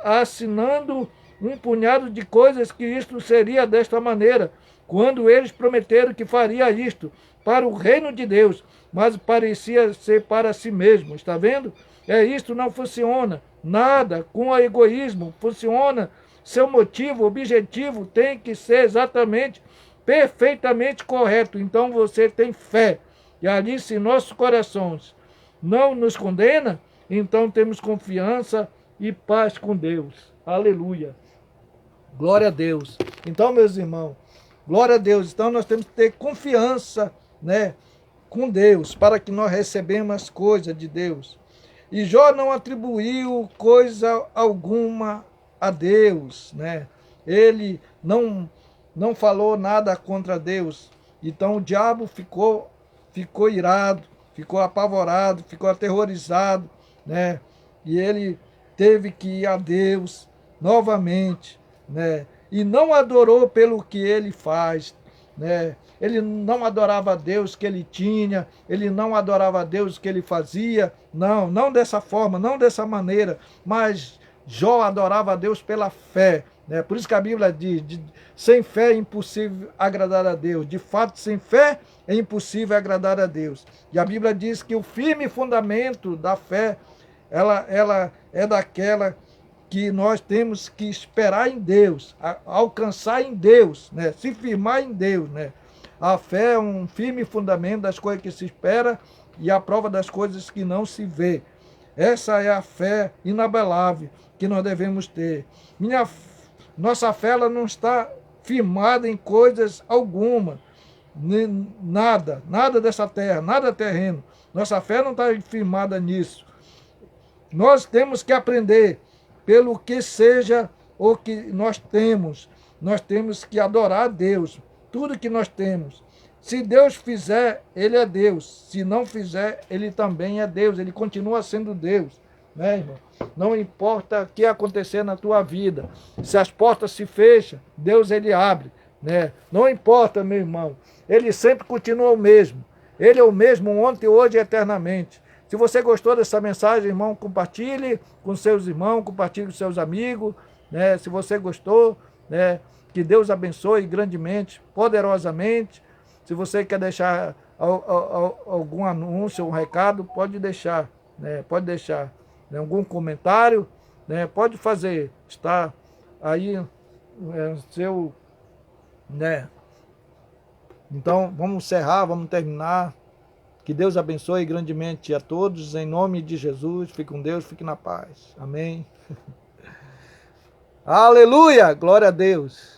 assinando um punhado de coisas que isto seria desta maneira, quando eles prometeram que faria isto para o reino de Deus, mas parecia ser para si mesmo, está vendo? Isto não funciona, nada com o egoísmo funciona, seu motivo, objetivo tem que ser exatamente, perfeitamente correto, então você tem fé, e ali se nossos corações não nos condena, então temos confiança e paz com Deus, aleluia, glória a Deus. Então, meus irmãos, glória a Deus, então nós temos que ter confiança, né, com Deus, para que nós recebamos as coisas de Deus. E Jó não atribuiu coisa alguma a Deus, né? Ele não falou nada contra Deus. Então o diabo ficou irado, ficou apavorado, ficou aterrorizado, né? E ele teve que ir a Deus novamente, né? E não adorou pelo que ele faz, né? Ele não adorava a Deus que ele tinha, ele não adorava a Deus que ele fazia, não dessa forma, não dessa maneira, mas Jó adorava a Deus pela fé, né? Por isso que a Bíblia diz, sem fé é impossível agradar a Deus, de fato, sem fé é impossível agradar a Deus. E a Bíblia diz que o firme fundamento da fé, ela é daquela que nós temos que esperar em Deus, alcançar em Deus, né? Se firmar em Deus, né? A fé é um firme fundamento das coisas que se espera e a prova das coisas que não se vê. Essa é a fé inabalável que nós devemos ter. Nossa fé ela não está firmada em coisas alguma, nada dessa terra, nada terreno. Nossa fé não está firmada nisso. Nós temos que aprender pelo que seja o que nós temos. Nós temos que adorar a Deus, tudo que nós temos. Se Deus fizer, Ele é Deus. Se não fizer, Ele também é Deus. Ele continua sendo Deus, né, irmão? Não importa o que acontecer na tua vida. Se as portas se fecham, Deus Ele abre, né? Não importa, meu irmão. Ele sempre continua o mesmo. Ele é o mesmo ontem, hoje e eternamente. Se você gostou dessa mensagem, irmão, compartilhe com seus irmãos, compartilhe com seus amigos, né? Se você gostou, né? Que Deus abençoe grandemente, poderosamente. Se você quer deixar algum anúncio, um recado, pode deixar, né? Pode deixar, né? Algum comentário, né? Pode fazer. Está aí seu, né? Então, vamos encerrar, vamos terminar. Que Deus abençoe grandemente a todos, em nome de Jesus. Fique com Deus, fique na paz. Amém. Aleluia! Glória a Deus.